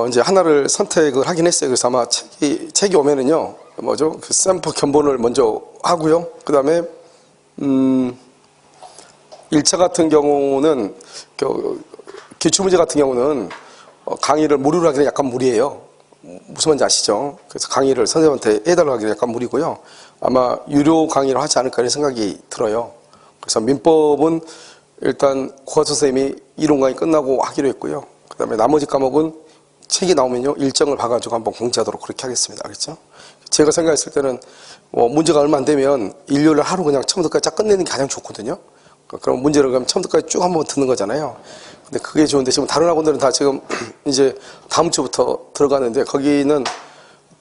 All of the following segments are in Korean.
이제 하나를 선택을 하긴 했어요. 그래서 아마 책이 오면은요, 뭐죠? 그 샘플 견본을 먼저 하고요. 그 다음에, 1차 같은 경우는, 기출문제 같은 경우는, 강의를 무료로 하기는 약간 무리예요. 무슨 말인지 아시죠? 그래서 강의를 선생님한테 해달라고 하기는 약간 무리고요. 아마 유료 강의를 하지 않을까 이런 생각이 들어요. 그래서 민법은 일단 국어 선생님이 이론 강의 끝나고 하기로 했고요. 그 다음에 나머지 과목은 책이 나오면요, 일정을 봐가지고 한번 공지하도록 그렇게 하겠습니다. 알겠죠? 제가 생각했을 때는, 문제가 얼마 안 되면 일요일 하루 그냥 처음부터 쫙 끝내는 게 가장 좋거든요. 그럼 문제를 그럼 처음부터 쭉 한번 듣는 거잖아요. 근데 그게 좋은데 지금 다른 학원들은 다 지금 이제 다음 주부터 들어가는데 거기는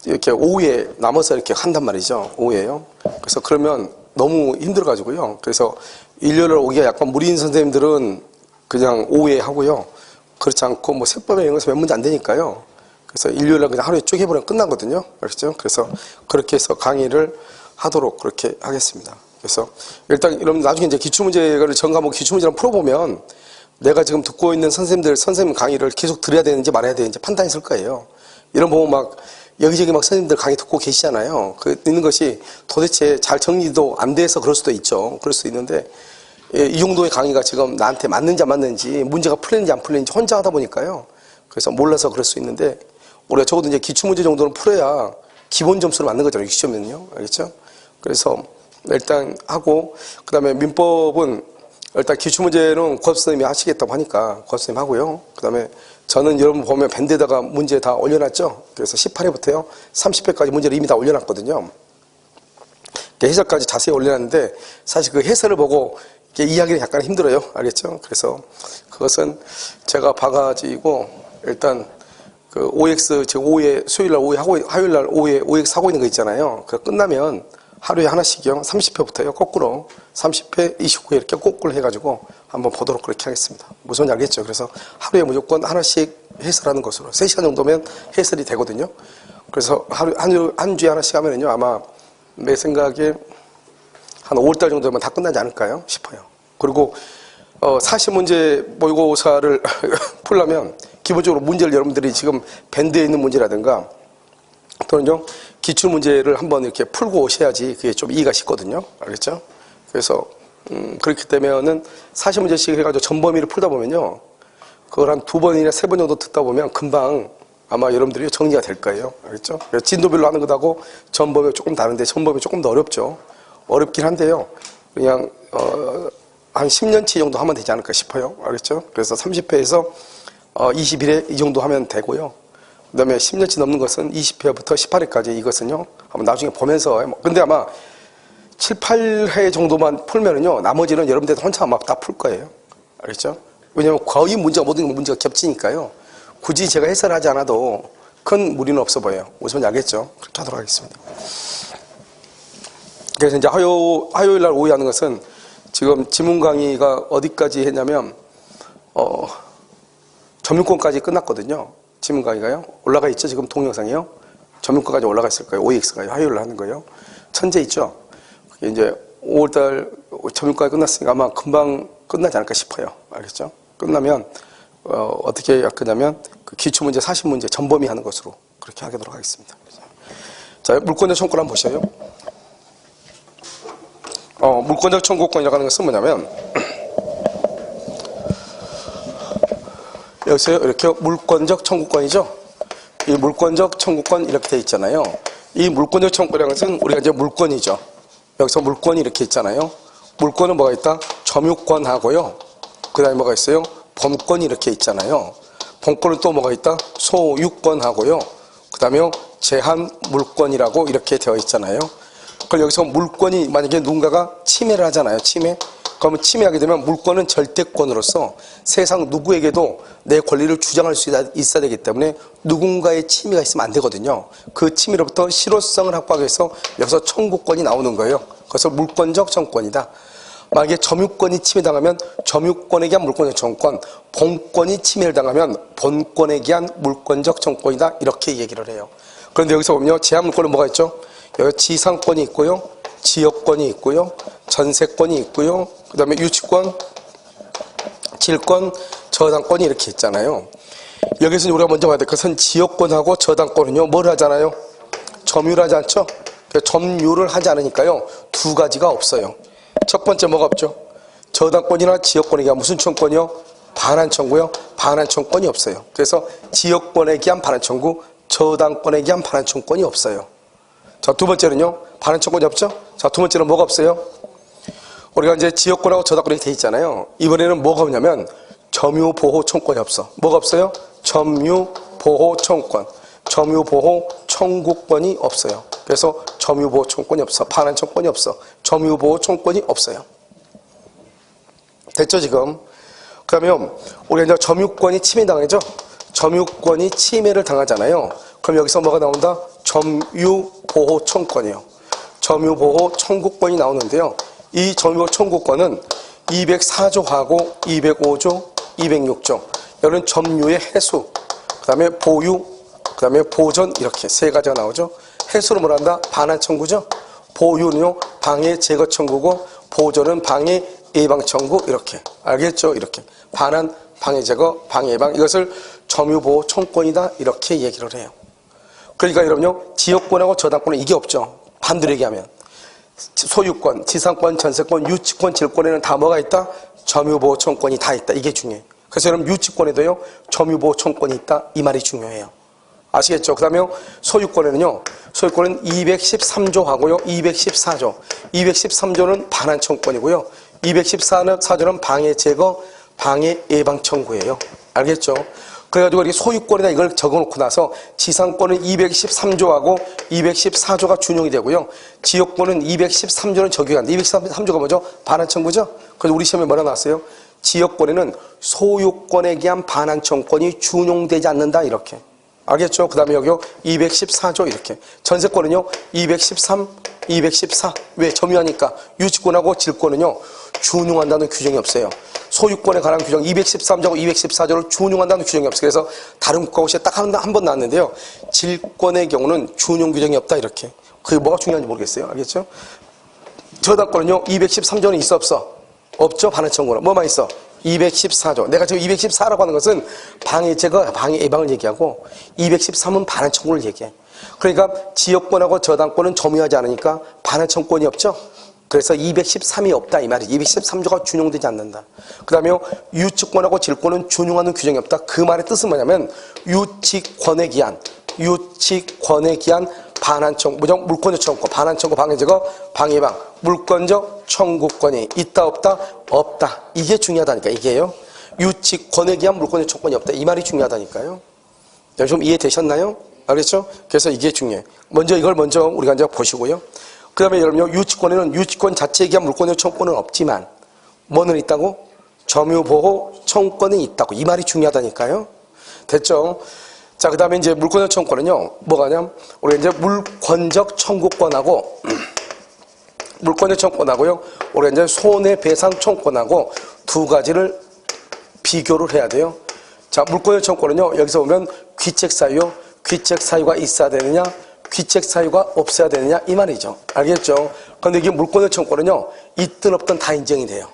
이렇게 오후에 남아서 이렇게 한단 말이죠. 오후에요. 그래서 그러면 너무 힘들어가지고요. 그래서 일요일 오기가 약간 무리인 선생님들은 그냥 오후에 하고요. 그렇지 않고 뭐 세법에 이런 것은 몇 문제 안 되니까요. 그래서 일요일날 그냥 하루에 쭉 해버리면 끝나거든요. 그렇죠? 그래서 그렇게 해서 강의를 하도록 그렇게 하겠습니다. 그래서 일단 여러분 나중에 이제 기출문제를 전 과목 기출문제를 풀어보면 내가 지금 듣고 있는 선생님 강의를 계속 들어야 되는지 말아야 되는지 판단이 있을 거예요. 이런 보면 막 여기저기 막 선생님들 강의 듣고 계시잖아요. 그 있는 것이 도대체 잘 정리도 안 돼서 그럴 수도 있죠. 그럴 수도 있는데 이 정도의 강의가 지금 나한테 맞는지 안 맞는지 문제가 풀리는지 안 풀리는지 혼자 하다 보니까요. 그래서 몰라서 그럴 수 있는데 우리가 적어도 이제 기출문제 정도는 풀어야 기본 점수를 맞는 거잖아요. 시험에는요. 알겠죠? 그래서 일단 하고 그 다음에 민법은 일단 기출문제는 국어 선생님이 하시겠다고 하니까 국어 선생님 하고요. 그 다음에 저는 여러분 보면 밴드에다가 문제 다 올려놨죠. 그래서 18회부터요 30회까지 문제를 이미 다 올려놨거든요. 해설까지 자세히 올려놨는데 사실 그 해설을 보고 이야기는 약간 힘들어요. 알겠죠? 그래서 그것은 제가 봐가지고 일단 그 OX 지금 오후에 수요일날 오후에 하고 화요일날 오후에 OX 하고 있는 거 있잖아요. 그거 끝나면 하루에 하나씩요 30회부터요 거꾸로 30회 29회 이렇게 거꾸로 해가지고 한번 보도록 그렇게 하겠습니다. 무슨 말인지 알겠죠? 그래서 하루에 무조건 하나씩 해설하는 것으로 3시간 정도면 해설이 되거든요. 그래서 한 주에 하나씩 하면은요 아마 내 생각에 한 5월달 정도면 다 끝나지 않을까요 싶어요. 그리고 40문제 모의고사를 풀려면 기본적으로 문제를 여러분들이 지금 밴드에 있는 문제라든가 또는요 기출문제를 한번 이렇게 풀고 오셔야지 그게 좀 이해가 쉽거든요. 알겠죠? 그래서 그렇기 때문에는 40문제씩 해가지고 전범위를 풀다 보면요 그걸 한 2번이나 3번 정도 듣다 보면 금방 아마 여러분들이 정리가 될 거예요. 알겠죠? 그래서 진도별로 하는 것하고 전범위가 조금 다른데 전범위 조금 더 어렵죠. 어렵긴 한데요. 그냥 한 10년치 정도 하면 되지 않을까 싶어요. 알겠죠? 그래서 30회에서 21회 이 정도 하면 되고요. 그 다음에 10년치 넘는 것은 20회부터 18회까지 이것은요 한번 나중에 보면서 근데 아마 7, 8회 정도만 풀면은요 나머지는 여러분들 혼자 아마 다 풀 거예요. 알겠죠? 왜냐면 거의 모든 문제가 겹치니까요. 굳이 제가 해설하지 않아도 큰 무리는 없어 보여요. 무슨 말인지 알겠죠? 그렇게 하도록 하겠습니다. 그래서 이제 화요일 날 오후에 하는 것은 지금 지문 강의가 어디까지 했냐면 점유권까지 끝났거든요. 지문 강의가요. 올라가 있죠. 지금 동영상이요. 점유권까지 올라가 있을 거예요. OX가 화요일 날 하는 거예요. 천재 있죠. 그게 이제 5월달 점유권까지 끝났으니까 아마 금방 끝나지 않을까 싶어요. 알겠죠? 끝나면 어떻게 할 거냐면 그 기출문제 40문제 전범위 하는 것으로 그렇게 하도록 하겠습니다. 자, 물권적 청구권 한번 보셔요. 물권적 청구권이라고 하는 것은 뭐냐면 여기서 이렇게 물권적 청구권이죠. 이 물권적 청구권 이렇게 돼 있잖아요. 이 물권적 청구권이라는 것은 우리가 이제 물권이죠. 여기서 물권이 이렇게 있잖아요. 물권은 뭐가 있다? 점유권하고요. 그 다음에 뭐가 있어요? 범권이 이렇게 있잖아요. 범권은 또 뭐가 있다? 소유권하고요. 그 다음에 제한 물권이라고 이렇게 되어 있잖아요. 그럼 여기서 물권이 만약에 누군가가 침해를 하잖아요. 침해. 그러면 침해하게 되면 물권은 절대권으로서 세상 누구에게도 내 권리를 주장할 수 있어야 되기 때문에 누군가의 침해가 있으면 안 되거든요. 그 침해로부터 실효성을 확보하기 위해서 여기서 청구권이 나오는 거예요. 그래서 물권적 청구권이다. 만약에 점유권이 침해당하면 점유권에 대한 물권적 청구권, 본권이 침해를 당하면 본권에 대한 물권적 청구권이다. 이렇게 얘기를 해요. 그런데 여기서 보면요. 제한 물권은 뭐가 있죠? 여기 지상권이 있고요. 지역권이 있고요. 전세권이 있고요. 그 다음에 유치권, 질권, 저당권이 이렇게 있잖아요. 여기서 우리가 먼저 봐야 될 것은 지역권하고 저당권은요, 뭘 하잖아요? 점유를 하지 않죠? 점유를 하지 않으니까요, 두 가지가 없어요. 첫 번째 뭐가 없죠? 저당권이나 지역권에 기한 무슨 청권이요? 반환 청구요? 반환 청권이 없어요. 그래서 지역권에 기한 반환 청구, 저당권에 기한 반환 청권이 없어요. 자, 두 번째는요, 반환 청권이 없죠? 자, 두 번째는 뭐가 없어요? 우리가 이제 지역권하고 저당권이 돼 있잖아요. 이번에는 뭐가 없냐면 점유보호 청권이 없어. 뭐가 없어요? 점유보호 청권, 점유보호 청구권이 없어요. 그래서 점유보호 청권이 없어. 반환 청권이 없어. 점유보호 청권이 없어요. 됐죠, 지금? 그러면 우리가 이제 점유권이 침해당하죠? 점유권이 침해를 당하잖아요. 그럼 여기서 뭐가 나온다? 점유보호 청권이에요. 점유보호 청구권이 나오는데요. 이 점유보호 청구권은 204조하고 205조, 206조. 이런 점유의 해수, 그 다음에 보유, 그 다음에 보전, 이렇게 세 가지가 나오죠. 해수는 뭐란다? 반환 청구죠. 보유는요, 방해 제거 청구고, 보전은 방해 예방 청구, 이렇게. 알겠죠? 이렇게. 반환, 방해 제거, 방해 예방, 이것을 점유보호 청권이다, 이렇게 얘기를 해요. 그러니까 여러분요, 지역권하고 저당권은 이게 없죠. 반대로 얘기하면. 소유권, 지상권, 전세권, 유치권, 질권에는 다 뭐가 있다? 점유보호 청권이 다 있다. 이게 중요해요. 그래서 여러분 유치권에도요, 점유보호 청권이 있다. 이 말이 중요해요. 아시겠죠? 그 다음에 소유권에는요, 소유권은 213조하고요, 214조. 213조는 반환 청권이고요. 214조는 방해 제거, 방해 예방 청구예요. 알겠죠? 그래가지고 이렇게 소유권에다 이걸 적어놓고 나서 지상권은 213조하고 214조가 준용이 되고요. 지역권은 213조는 적용이 안 돼. 213조가 뭐죠? 반환 청구죠? 그래서 우리 시험에 뭐라 나왔어요? 지역권에는 소유권에 기한 반환 청권이 준용되지 않는다, 이렇게. 알겠죠? 그 다음에 여기요, 214조, 이렇게. 전세권은요, 213, 214. 왜? 점유하니까. 유치권하고 질권은요, 준용한다는 규정이 없어요. 소유권에 관한 규정 213조하고 214조를 준용한다는 규정이 없어요. 그래서 다른 국가고시에 딱 한 번 나왔는데요. 질권의 경우는 준용 규정이 없다, 이렇게. 그게 뭐가 중요한지 모르겠어요. 알겠죠? 저당권은요, 213조는 있어, 없어? 없죠? 반환 청구는. 뭐만 있어? 214조. 내가 지금 214라고 하는 것은 방해 제거, 방해 예방을 얘기하고 213은 반환 청구를 얘기해. 그러니까 지역권하고 저당권은 점유하지 않으니까 반환 청구권이 없죠? 그래서 213이 없다, 이 말이지. 213조가 준용되지 않는다. 그 다음에 유치권하고 질권은 준용하는 규정이 없다. 그 말의 뜻은 뭐냐면 유치권에 기한 반환 청구, 물권적 청구권, 반환 청구, 방해 제거, 방해 예방, 물권적 청구권이 있다, 없다? 없다. 이게 중요하다니까, 이게요. 유치권에 기한 물권적 청구권이 없다. 이 말이 중요하다니까요. 좀 이해되셨나요? 알겠죠? 그래서 이게 중요해. 먼저 이걸 우리가 이제 보시고요. 그 다음에 여러분요, 유치권에는 유치권 자체에 기한 물권적 청구권은 없지만 뭐는 있다고? 점유보호 청구권이 있다고. 이 말이 중요하다니까요. 됐죠? 자, 그 다음에 이제 물권적 청구권은요, 뭐가 냐면, 우리가 이제 물권적 청구권하고, 물권적 청구권하고요, 우리가 이제 손해배상 청구권하고 두 가지를 비교를 해야 돼요. 자, 물권적 청구권은요, 여기서 보면 귀책 사유요, 귀책 사유가 있어야 되느냐, 귀책 사유가 없어야 되느냐, 이 말이죠. 알겠죠? 그런데 이게 물권적 청구권은요, 있든 없든 다 인정이 돼요.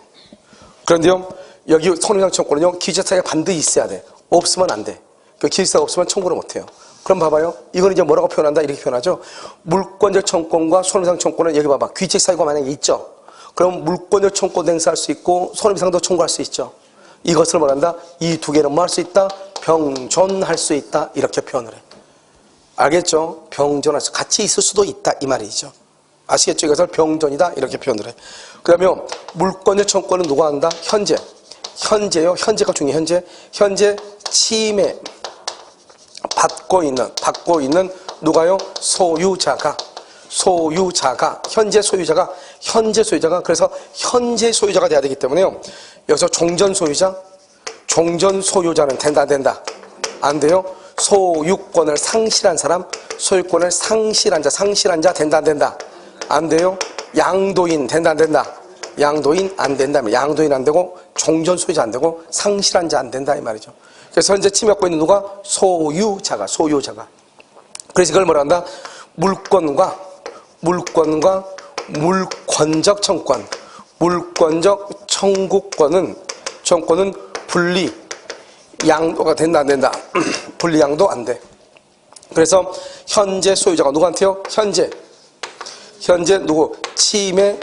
그런데요, 여기 손해배상 청구권은요, 귀책 사유가 반드시 있어야 돼. 없으면 안 돼. 그 기획사가 없으면 청구를 못해요. 그럼 봐봐요. 이건 이제 뭐라고 표현한다? 이렇게 표현하죠. 물권적 청구권과 손해배상 청구권은 여기 봐봐. 귀책 사유가 만약에 있죠. 그럼 물권적 청구권 행사할 수 있고 손해배상도 청구할 수 있죠. 이것을 뭐란다? 이 두 개는 뭐 할 수 있다? 병존할 수 있다. 이렇게 표현을 해. 알겠죠? 병존할 수, 같이 있을 수도 있다. 이 말이죠. 아시겠죠? 이것을 병존이다. 이렇게 표현을 해. 그 다음에 물권적 청구권은 누가 한다? 현재요. 현재가 중요해. 현재 침해 받고 있는 누가요? 소유자가 현재 소유자가 그래서 현재 소유자가 돼야 되기 때문에요. 여기서 종전 소유자는 된다, 안 된다? 안 돼요. 소유권을 상실한 사람, 소유권을 상실한 자 된다, 안 된다? 안 돼요. 양도인 된다, 안 된다? 양도인 안 된다. 양도인 안 되고 종전 소유자 안 되고 상실한 자 안 된다, 이 말이죠. 그래서 현재 침해받고 있는 누가? 소유자가. 그래서 이걸 뭐라 한다? 물권과 물권적 청구권, 물권적 청구권은 분리, 양도가 된다 안 된다? 분리양도 안 돼. 그래서 현재 소유자가 누구한테요? 현재 누구? 침해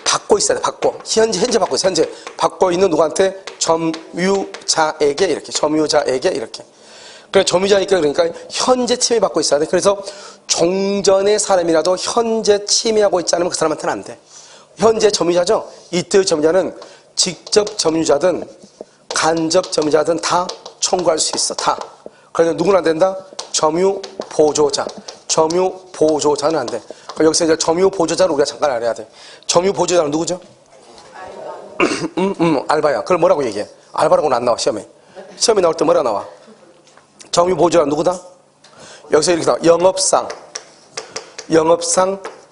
받고 있어야 돼. 받고 현재 받고 있어. 현재 받고 있는 누구한테? 점유자에게 이렇게. 점유자에게 이렇게. 그래 점유자니까 그러니까 현재 침해 받고 있어야 돼. 그래서 종전의 사람이라도 현재 침해하고 있지 않으면 그 사람한테는 안 돼. 현재 점유자죠. 이때의 점유자는 직접 점유자든 간접 점유자든 다 청구할 수 있어. 다. 그래서 누구는 안 된다? 점유 보조자. 점유 보조자는 안 돼. 그럼 여기서 이제 점유 보조자를 우리가 잠깐 알아야 돼. 점유 보조자는 누구죠? 알바야. 그걸 뭐라고 얘기해? 알바라고는 안 나와 시험에. 시험에 나올 때 뭐라 나와? 점유 보조자는 누구다? 여기서 이렇게 나와. 영업상,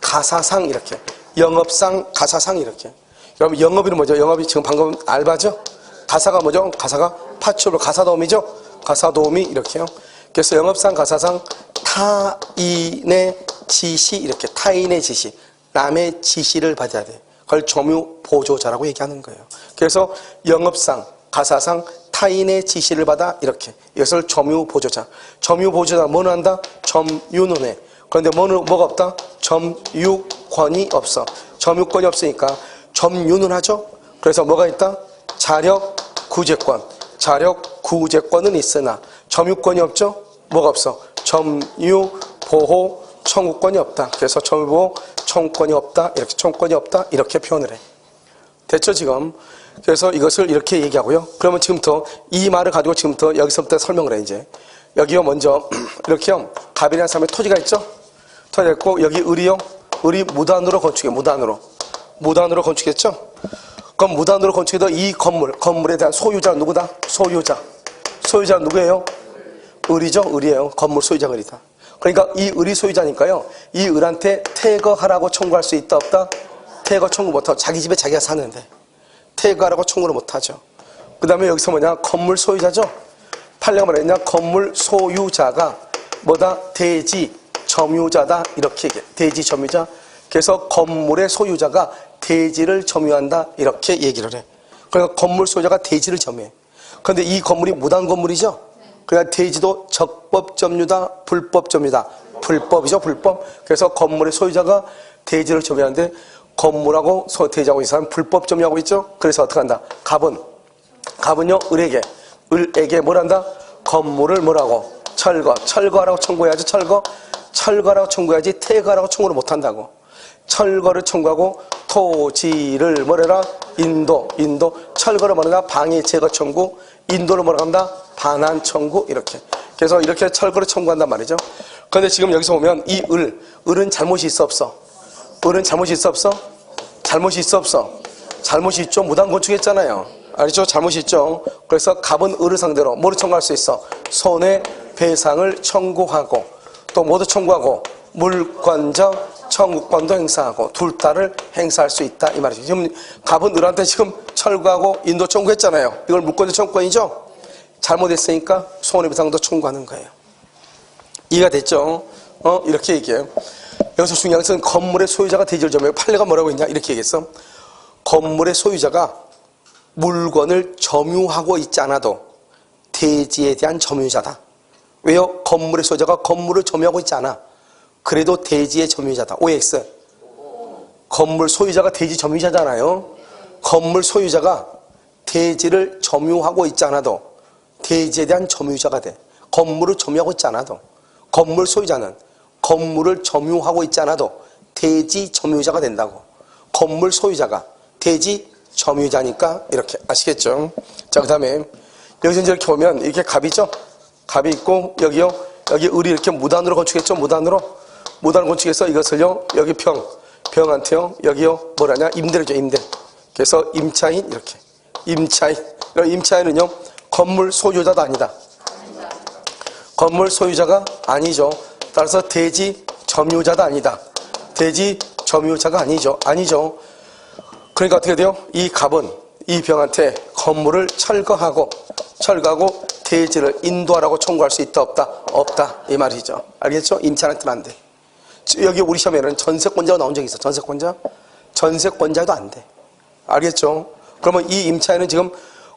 가사상 이렇게. 영업상, 가사상 이렇게. 여러분 영업이는 뭐죠? 영업이 지금 방금 알바죠? 가사가 뭐죠? 가사가 파출로 가사도우미죠? 가사도우미 이렇게요. 그래서 영업상, 가사상, 타인의 지시 이렇게. 타인의 지시, 남의 지시를 받아야 돼. 그걸 점유 보조자라고 얘기하는 거예요. 그래서 영업상, 가사상, 타인의 지시를 받아 이렇게. 이것을 점유 보조자. 점유 보조자 뭐는 한다? 점유는 해. 그런데 뭐가 없다? 점유권이 없어. 점유권이 없으니까 점유는 하죠. 그래서 뭐가 있다? 자력 구제권. 자력 구제권은 있으나 점유권이 없죠. 뭐가 없어? 점유 보호 청구권이 없다. 그래서 점유 보호 청구권이 없다. 이렇게 청구권이 없다. 이렇게 표현을 해. 됐죠 지금? 그래서 이것을 이렇게 얘기하고요. 그러면 지금부터 이 말을 가지고 지금부터 여기서부터 설명을 해 이제. 여기요 먼저 이렇게요. 갑이라는 사람의 토지가 있죠. 토지가 있고 여기 을이요. 을이 무단으로 건축해. 무단으로 건축했죠. 그럼 무단으로 건축해도 이 건물에 대한 소유자는 누구다? 소유자는 누구예요? 을이죠. 을이에요. 건물 소유자가 을이다. 그러니까 이 을이 소유자니까요. 이 을한테 퇴거하라고 청구할 수 있다 없다? 퇴거 청구 못하고 자기 집에 자기가 사는데 퇴거하라고 청구를 못하죠. 그 다음에 여기서 뭐냐? 건물 소유자죠. 판례가 뭐랬냐? 건물 소유자가 뭐다? 대지 점유자다. 이렇게 얘기해. 대지 점유자. 그래서 건물의 소유자가 대지를 점유한다. 이렇게 얘기를 해. 그러니까 건물 소유자가 대지를 점유해. 그런데 이 건물이 무단 건물이죠. 그러니까 대지도 적법 점유다. 불법 점유다. 불법이죠. 불법. 그래서 건물의 소유자가 대지를 점유하는데 건물하고 대지하고 이 사람은 불법 점유하고 있죠. 그래서 어떻게 한다? 갑은요 을에게 뭘 한다? 건물을 뭐라고? 철거하라고 청구해야지. 철거하라고 청구해야지. 퇴거하라고 청구를 못한다고. 철거를 청구하고 토지를 뭐래라? 인도 철거를 뭐래라? 방해 제거 청구. 인도를 뭐라고 한다? 반환 청구. 이렇게. 그래서 이렇게 철거를 청구한단 말이죠. 그런데 지금 여기서 보면 이 을은 잘못이 있어 없어? 을은 잘못이 있어 없어? 잘못이 있어 없어? 잘못이 있죠. 무단 건축했잖아요. 알죠? 잘못이 있죠. 그래서 갑은 을을 상대로 뭐를 청구할 수 있어? 손해배상을 청구하고 또 뭐도 청구하고 물권적 청구권도 행사하고 둘 다를 행사할 수 있다 이 말이죠. 지금 갑은 을한테 지금 철거하고 인도 청구했잖아요. 이걸 물권적 청구권이죠. 잘못했으니까 손해배상도 청구하는 거예요. 이해가 됐죠? 이렇게 얘기해요. 여기서 중요한 것은 건물의 소유자가 대지를 점유해요. 판례가 뭐라고 했냐? 이렇게 얘기했어. 건물의 소유자가 물건을 점유하고 있지 않아도 대지에 대한 점유자다. 왜요? 건물의 소유자가 건물을 점유하고 있지 않아. 그래도 대지의 점유자다. OX. 건물 소유자가 대지 점유자잖아요. 건물 소유자가 대지를 점유하고 있지 않아도 대지에 대한 점유자가 돼. 건물을 점유하고 있지 않아도. 건물 소유자는 건물을 점유하고 있지 않아도 대지 점유자가 된다고. 건물 소유자가 대지 점유자니까 이렇게 아시겠죠? 자, 그 다음에 여기서 이제 이렇게 보면 이렇게 갑이죠? 갑이 있고 여기 을이 이렇게 무단으로 건축했죠? 무단으로 건축해서 이것을요 여기 병한테요 여기요 뭐라냐? 임대료죠. 임대. 그래서 임차인 이렇게. 임차인은요 건물 소유자도 아니다. 건물 소유자가 아니죠. 따라서 대지 점유자도 아니다. 대지 점유자가 아니죠. 그러니까 어떻게 돼요? 이 갑은 이 병한테 건물을 철거하고 대지를 인도하라고 청구할 수 있다 없다 이 말이죠. 알겠죠? 임차인한테는 안 돼. 여기 우리 시험에는 전세권자가 나온 적이 있어. 전세권자도 안 돼. 알겠죠? 그러면 이 임차인은 지금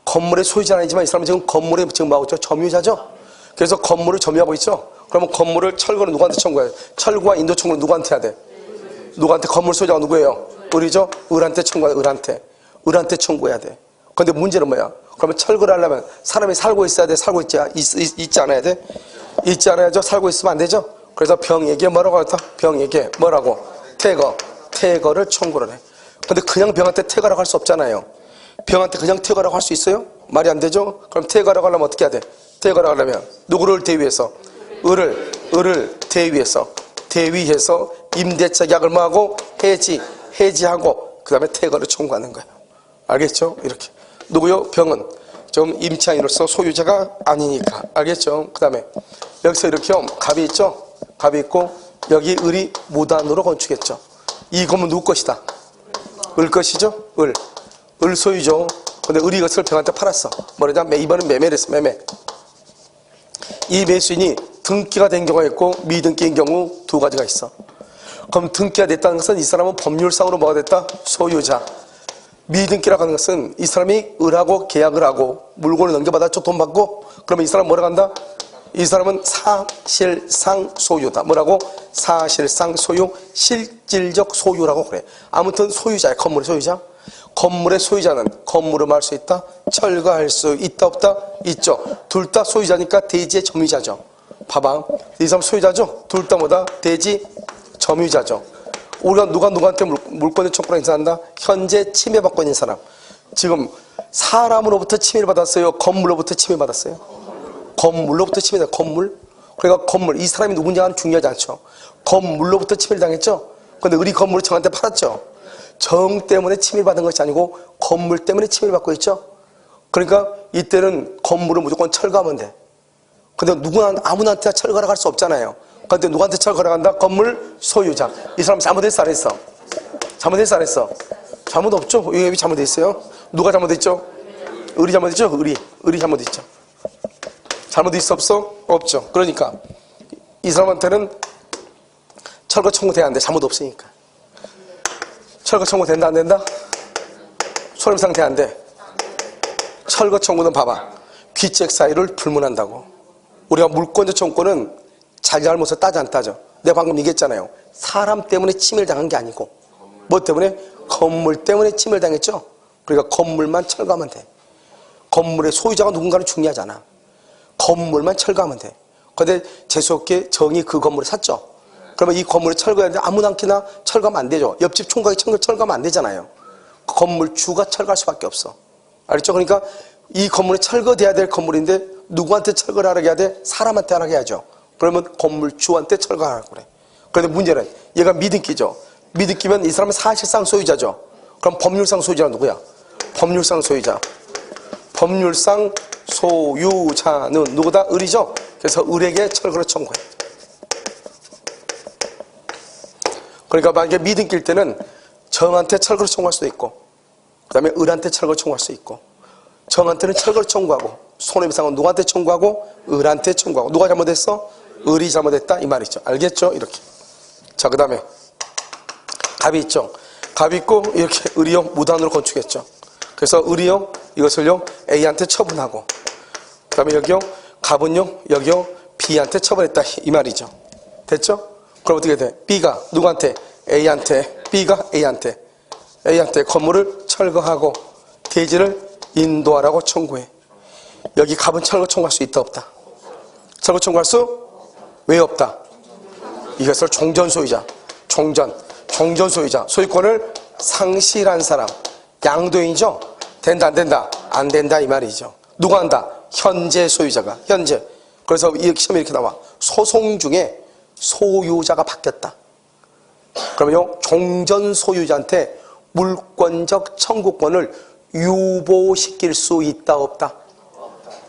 건물의 소유자는 아니지만 이 사람은 지금 건물에 지금 뭐하고 있죠? 점유자죠? 그래서 건물을 점유하고 있죠? 그러면 건물을 철거는 누구한테 청구해요? 철거와 인도 청구는 누구한테 해야 돼? 누구한테? 건물 소유자가 누구예요? 을이죠? 을한테 청구해야 돼. 을한테 청구해야 돼. 근데 문제는 뭐야? 그러면 철거를 하려면 사람이 살고 있어야 돼? 살고 있지 않아야 돼? 있지 않아야죠? 살고 있으면 안 되죠? 그래서 병에게 뭐라고 할까? 병에게 뭐라고? 퇴거를 청구를 해. 근데 그냥 병한테 퇴거라고 할 수 없잖아요. 병한테 그냥 퇴거라고 할 수 있어요? 말이 안 되죠? 그럼 퇴거라고 하려면 어떻게 해야 돼? 퇴거라고 하려면 누구를 대위해서? 을을 대위해서 임대차 계약을 뭐하고? 해지하고 그 다음에 퇴거를 청구하는 거예요. 알겠죠? 이렇게. 누구요? 병은 좀 임차인으로서 소유자가 아니니까. 알겠죠? 그 다음에 여기서 이렇게 갑이 있죠? 갑이 있고 여기 을이 무단으로 건축했죠. 이 건물 누구 것이다? 을 것이죠? 을 소유죠. 근데 을이 이것을 병한테 팔았어. 뭐냐? 이번엔 매매를 했어. 매매. 이 매수인이 등기가 된 경우가 있고 미등기인 경우 두 가지가 있어. 그럼 등기가 됐다는 것은 이 사람은 법률상으로 뭐가 됐다? 소유자. 미등기라고 하는 것은 이 사람이 을하고 계약을 하고 물건을 넘겨받았죠. 돈 받고. 그러면 이 사람 뭐라고 한다? 이 사람은 사실상 소유다. 뭐라고? 사실상 소유, 실질적 소유라고 그래. 아무튼 소유자야. 건물의 소유자. 건물의 소유자는 건물을 말 수 있다? 철거할 수 있다 없다? 있죠. 둘 다 소유자니까 대지의 점유자죠. 봐봐. 이 사람 소유자죠? 둘 다 뭐다? 대지 점유자죠. 우리가 누구한테 물권을 청구를 행사한다? 현재 침해받고 있는 사람. 지금 사람으로부터 침해를 받았어요? 건물로부터 침해받았어요? 건물로부터 침해다. 건물. 그러니까 건물. 이 사람이 누군지는 중요하지 않죠. 건물로부터 침해를 당했죠. 근데 우리 건물을 정한테 팔았죠. 정 때문에 침해를 받은 것이 아니고 건물 때문에 침해를 받고 있죠. 그러니까 이때는 건물을 무조건 철거하면 돼. 근데 아무나한테 철거하러 갈 수 없잖아요. 근데 누구한테 철거하러 간다? 건물 소유자. 이 사람 잘못했어 안 했어? 잘못했어 안 했어? 잘못 없죠. 왜 잘못했어요? 누가 잘못했죠? 을이 잘못했죠. 을이 잘못했죠. 잘못 있어 없어? 없죠. 그러니까 이 사람한테는 철거 청구돼야 안 돼. 잘못 없으니까. 철거 청구 된다 안 된다? 소렴상 돼 안 돼? 철거 청구는 봐봐. 귀책 사유를 불문한다고. 우리가 물권적 청구는 잘못을 따져 안 따져. 내가 방금 얘기했잖아요. 사람 때문에 침해를 당한 게 아니고 뭐 때문에? 건물 때문에 침해를 당했죠. 그러니까 건물만 철거하면 돼. 건물의 소유자가 누군가는 중요하지 않아. 건물만 철거하면 돼. 근데 재수없게 정이 그 건물을 샀죠. 그러면 이 건물을 철거해야 되는데 아무렇게나 철거하면 안 되죠. 옆집 총각이 철거하면 안 되잖아요. 건물주가 철거할 수밖에 없어. 알겠죠? 그러니까 이 건물이 철거돼야 될 건물인데 누구한테 철거를 하라고 해야 돼? 사람한테 하라고 해야죠. 그러면 건물주한테 철거하라고 그래. 그런데 문제는 얘가 미등기죠. 미등기면 이 사람은 사실상 소유자죠. 그럼 법률상 소유자는 누구야? 법률상 소유자. 법률상 소유자는 누구다? 을이죠. 그래서 을에게 철거를 청구해. 그러니까 만약에 미등기일 때는 정한테 철거를 청구할 수도 있고 그 다음에 을한테 철거를 청구할 수 있고 정한테는 철거를 청구하고 손해배상은 누구한테 청구하고? 을한테 청구하고. 누가 잘못했어? 을이 잘못했다 이 말이죠. 알겠죠? 이렇게. 자, 그 다음에 갑이 있죠. 갑이 있고 이렇게 을이요 무단으로 건축했죠. 그래서 을이요 이것을요 A한테 처분하고 그 다음에 여기요 갑은요 여기요 B한테 처분했다 이 말이죠. 됐죠? 그럼 어떻게 돼? B가 누구한테? A한테. B가 A한테 건물을 철거하고 대지를 인도하라고 청구해. 여기 갑은 철거 청구할 수 있다 없다? 철거 청구할 수? 왜 없다? 이것을 종전 소유자. 종전 소유자. 소유권을 상실한 사람. 양도인이죠? 된다 안 된다? 안 된다 이 말이죠. 누가 한다? 현재 소유자가. 현재. 그래서 이 시험에 이렇게 나와. 소송 중에 소유자가 바뀌었다. 그러면요 종전 소유자한테 물권적 청구권을 유보시킬 수 있다 없다?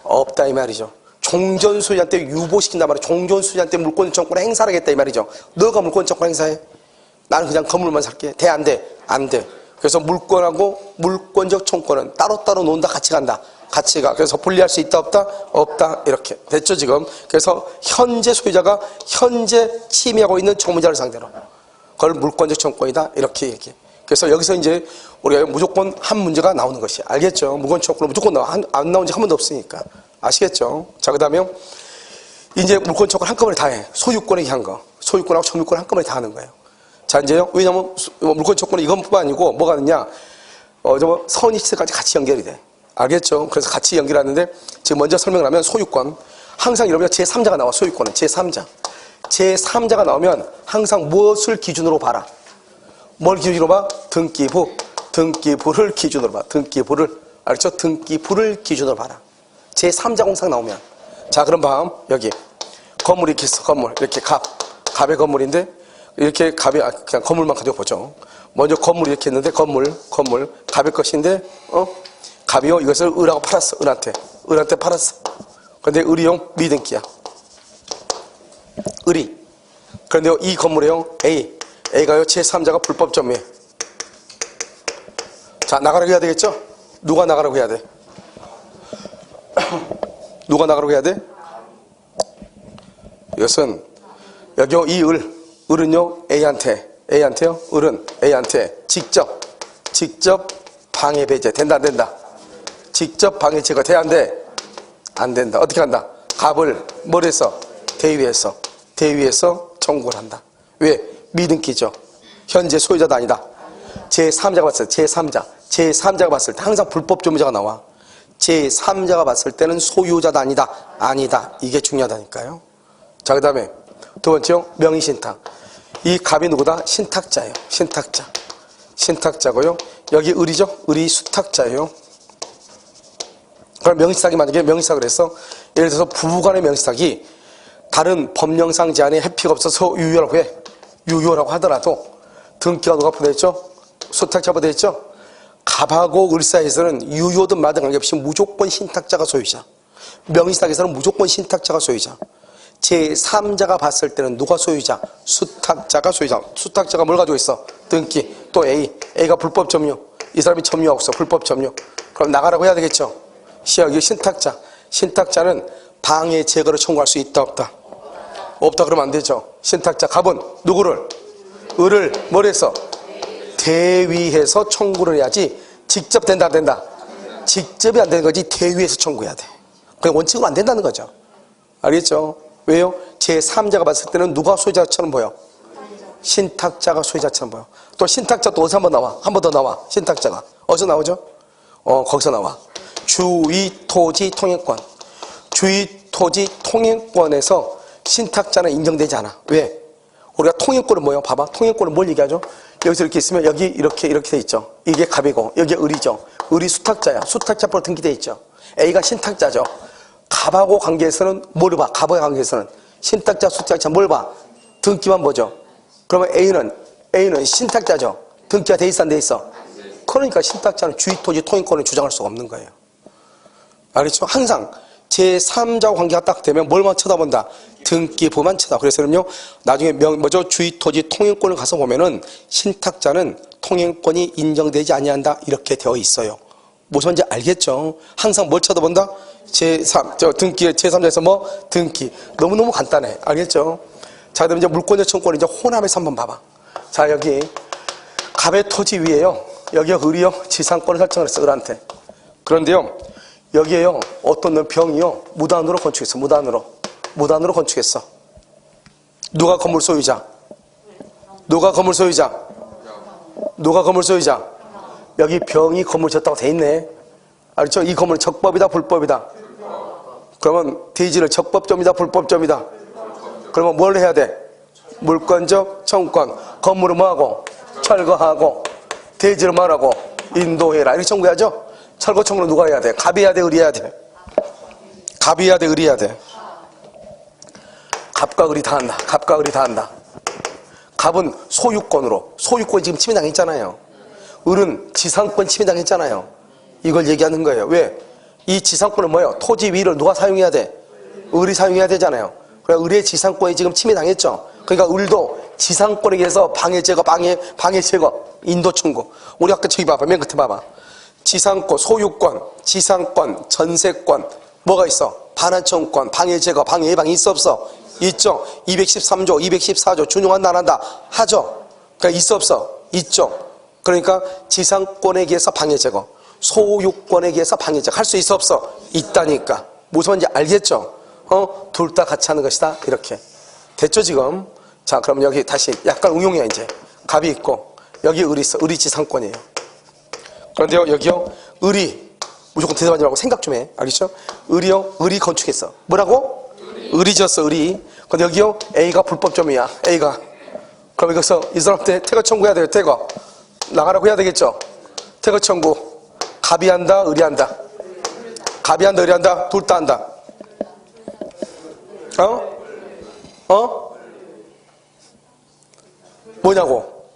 없다 이 말이죠. 종전 소유자한테 유보시킨단 말이야. 종전 소유자한테 물권 청구권을 행사를 하겠다 이 말이죠. 너가 물권 청구권 행사해? 나는 그냥 건물만 살게. 돼 안 돼? 안 돼. 그래서 물권하고 물권적 청구권은 따로따로 논다 같이 간다. 같이 가. 그래서 분리할 수 있다 없다? 없다. 이렇게 됐죠 지금. 그래서 현재 소유자가 현재 침해하고 있는 청문자를 상대로 그걸 물권적 청구권이다 이렇게 얘기해. 그래서 여기서 이제 우리가 무조건 한 문제가 나오는 것이 알겠죠? 물권청구는 무조건 나와. 안 나온 지 한 번도 없으니까. 아시겠죠? 자, 그 다음에 이제 물권청구를 한꺼번에 다 해. 소유권에 의한 거. 소유권하고 점유권을 한꺼번에 다 하는 거예요. 자, 이제요. 왜냐면 물권청구는 이것뿐만 아니고 뭐가 있냐. 선의 시세까지 같이 연결이 돼. 알겠죠? 그래서 같이 연결하는데 지금 먼저 설명을 하면 소유권. 항상 이러면 제3자가 나와. 소유권은 제3자. 제3자가 나오면 항상 무엇을 기준으로 봐라. 뭘 기준으로 봐? 등기부. 등기부를 기준으로 봐. 등기부를. 알겠죠? 등기부를 기준으로 봐라. 제3자 공상 나오면. 자, 그럼 봐. 여기. 건물이 이렇게 있어. 건물. 이렇게 갑. 갑의 건물인데, 이렇게 갑이, 그냥 건물만 가지고 보죠. 먼저 건물이 이렇게 있는데, 건물. 갑의 것인데, 갑이요. 이것을 을하고 팔았어. 을한테 팔았어. 근데 을이용 미등기야. 을이. 그런데 이 건물이요. A가요. 제3자가 불법 점유해. 자, 나가라고 해야 되겠죠? 누가 나가라고 해야 돼? 누가 나가라고 해야 돼? 이것은 여기요. 이 을은요. A한테요. 을은 A한테 직접 방해 배제 된다 안 된다? 직접 방해 제거 돼 안 돼? 안 된다. 어떻게 한다? 갑을 뭘 했어? 대위에서 청구를 한다. 왜? 미등기죠. 현재 소유자도 아니다. 제3자가 봤을 때, 제3자가 봤을 때 항상 불법 점유자가 나와. 제3자가 봤을 때는 소유자도 아니다. 이게 중요하다니까요. 자, 그 다음에 두 번째요. 명의신탁. 이 갑이 누구다? 신탁자예요. 신탁자고요. 여기 을이죠. 을이 수탁자예요. 그럼 명의신탁이 만약에 명의신탁을 해서 예를 들어서 부부간의 명의신탁이 다른 법령상 제한에 해피가 없어서 유효라고 하더라도 등기가 누가 부대했죠? 수탁자 부대했죠? 갑하고 을 사이에서는 유효든 마든 관계없이 무조건 신탁자가 소유자. 명의신탁에서는 무조건 신탁자가 소유자. 제3자가 봤을 때는 누가 소유자? 수탁자가 소유자. 수탁자가 뭘 가지고 있어? 등기. 또 A가 불법 점유. 이 사람이 점유하고 있어. 불법 점유. 그럼 나가라고 해야 되겠죠? 여기 신탁자. 신탁자는 방해 제거를 청구할 수 있다 없다? 없다 그러면 안 되죠. 신탁자 갑은 누구를? 을을 뭘 해서? 대위해서 청구를 해야지. 직접 된다 안 된다? 직접이 안 되는 거지. 대위해서 청구해야 돼. 그냥 원칙으로 안 된다는 거죠. 알겠죠? 왜요? 제3자가 봤을 때는 누가 소유자처럼 보여? 신탁자가 소유자처럼 보여. 또 신탁자 또 어디서 한 번 더 나와. 신탁자가 어디서 나오죠? 거기서 나와. 주의토지 통행권. 주의토지 통행권에서 신탁자는 인정되지 않아. 왜? 우리가 통행권은 뭐예요? 봐봐. 통행권은 뭘 얘기하죠? 여기서 이렇게 있으면 여기 이렇게 돼 있죠. 이게 갑이고 여기 을이죠. 을이 수탁자야. 수탁자법으로 등기돼 있죠. A가 신탁자죠. 갑하고 관계에서는 뭘 봐? 갑하고 관계에서는 신탁자, 수탁자 뭘 봐? 등기만 보죠. 그러면 A는 신탁자죠. 등기가 돼 있어 안 돼 있어? 그러니까 신탁자는 주의토지 통행권을 주장할 수가 없는 거예요. 알겠죠? 항상 제3자 관계가 딱 되면 뭘만 쳐다본다? 등기부만 쳐다. 그래서는요, 나중에 주의토지 통행권을 가서 보면은 신탁자는 통행권이 인정되지 아니한다. 이렇게 되어 있어요. 무슨 말인지 알겠죠? 항상 뭘 쳐다본다? 제3자에서 뭐? 등기. 너무너무 간단해. 알겠죠? 자, 그럼 이제 물권자 청구권 이제 호남에서 한번 봐봐. 자, 여기 갑의 토지 위에요. 여기가 을이요. 지상권을 설정을 했어. 을한테. 그런데요. 여기에요. 어떤 병이요. 무단으로 건축했어. 무단으로 건축했어. 누가 건물 소유자? 여기 병이 건물 졌다고 돼 있네. 알죠? 이 건물은 적법이다, 불법이다? 그러면 대지를 적법점이다, 불법점이다? 그러면 뭘 해야 돼? 물권적 청구권. 건물을 뭐하고? 철거하고. 대지를 뭐하고? 인도해라. 이렇게 청구해야죠? 철거 청구는 누가 해야 돼? 갑이 해야 돼, 을이 해야 돼? 갑이 해야 돼, 을이 해야 돼? 갑과 을이 다 한다. 갑은 소유권이 지금 침해당했잖아요. 을은 지상권 침해당했잖아요. 이걸 얘기하는 거예요. 왜? 이 지상권은 뭐예요? 토지 위를 누가 사용해야 돼? 을이 사용해야 되잖아요. 그러니까 을의 지상권이 지금 침해당했죠. 그러니까 을도 지상권에 의해서 방해 제거, 인도 청구. 우리 아까 저기 봐봐. 맨 끝에 봐봐. 지상권, 소유권, 지상권, 전세권, 뭐가 있어? 반환청구권, 방해 제거, 방해 예방 있어 없어? 있죠. 213조, 214조 준용한다 안 한다? 하죠. 그러니까 있어 없어? 있죠. 그러니까 지상권에 기해서 방해 제거, 소유권에 기해서 방해 제거 할 수 있어 없어? 있다니까. 무슨 말인지 알겠죠? 둘 다 같이 하는 것이다. 이렇게 됐죠 지금? 자, 그럼 여기 다시 약간 응용이야. 이제 갑이 있고 여기 을이 있어. 을이 지상권이에요. 그런데요 여기요 을이 무조건 대답하지 말고 생각 좀 해. 알겠죠? 을이요, 을이 건축했어. 뭐라고? 을이 지었어. 을이. 근데 여기요 A가 불법점이야. A가. 그럼 여기서 이 사람한테 퇴거 청구해야 돼요. 퇴거 나가라고 해야 되겠죠? 퇴거 청구. 갑이 한다, 을이 한다. 갑이 한다, 을이 한다. 둘 다 한다. 뭐냐고?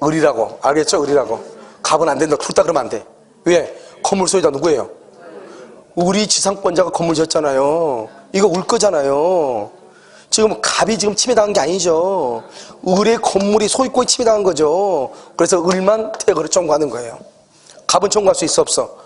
을이라고. 알겠죠? 을이라고. 갑은 안 된다. 둘 다 그러면 안 돼. 왜? 건물 소유자 누구예요? 을이 지상권자가 건물 지었잖아요. 이거 을 거잖아요. 지금 갑이 지금 침해당한 게 아니죠. 을의 건물이 소유권이 침해당한 거죠. 그래서 을만 퇴거를 청구하는 거예요. 갑은 청구할 수 있어 없어?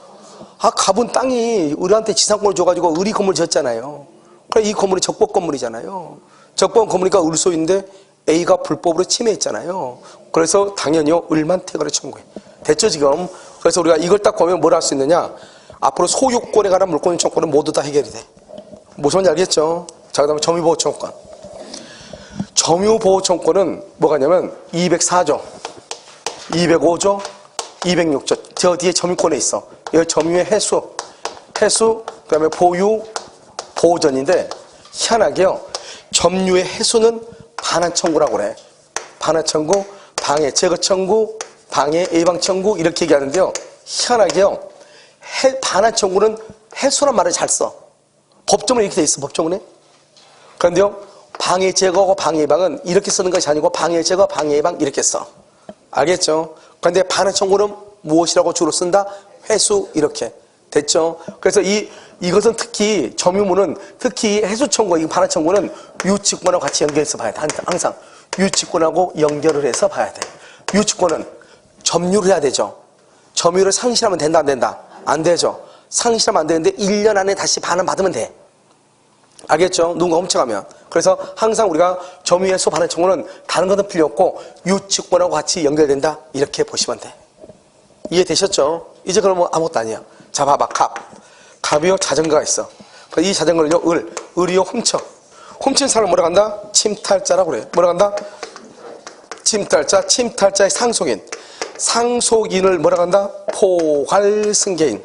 갑은 땅이 을한테 지상권을 줘가지고 을이 건물 지었잖아요. 그래 이 건물이 적법 건물이잖아요. 적법 건물이니까 을 소유인데 A가 불법으로 침해했잖아요. 그래서 당연히요 을만 퇴거를 청구해. 됐죠 지금? 그래서 우리가 이걸 딱 보면 뭘 할 수 있느냐? 앞으로 소유권에 관한 물권 청구는 모두 다 해결이 돼. 무슨 말인지 알겠죠? 자, 그 다음에 점유보호청구권. 점유보호청구권은 뭐가 있냐면 204조, 205조, 206조. 저 뒤에 점유권에 있어. 여기 점유의 해수, 그 다음에 보유, 보호전인데 희한하게요. 점유의 해수는 반환 청구라고 그래. 반환 청구, 방해 제거 청구, 방해 예방 청구 이렇게 얘기하는데요. 희한하게요. 반환 청구는 해수란 말을 잘 써. 법조문에 이렇게 돼 있어. 법조문에. 그런데요. 방해 제거하고 방해 예방은 이렇게 쓰는 것이 아니고 방해 제거, 방해 예방 이렇게 써. 알겠죠? 그런데 반환 청구는 무엇이라고 주로 쓴다? 회수 이렇게. 됐죠? 그래서 이것은 특히 점유문은 특히 해수 청구, 이 반환 청구는 유치권하고 같이 연결해서 봐야 돼. 항상 유치권하고 연결을 해서 봐야 돼. 유치권은 점유를 해야 되죠. 점유를 상실하면 된다 안 된다? 안 되죠. 상실하면 안 되는데 1년 안에 다시 반환 받으면 돼. 알겠죠? 누군가 훔쳐가면. 그래서 항상 우리가 점유해소 반환 청구는 다른 것은 필요 없고 유치권하고 같이 연결된다. 이렇게 보시면 돼. 이해되셨죠? 이제 그러면 아무것도 아니야. 자, 봐봐. 갑이요 자전거가 있어. 이 자전거를요 을이요 훔친 사람을 뭐라고 한다? 침탈자라고 그래. 뭐라고 한다? 침탈자, 침탈자의 상속인을 뭐라고 한다? 포괄승계인.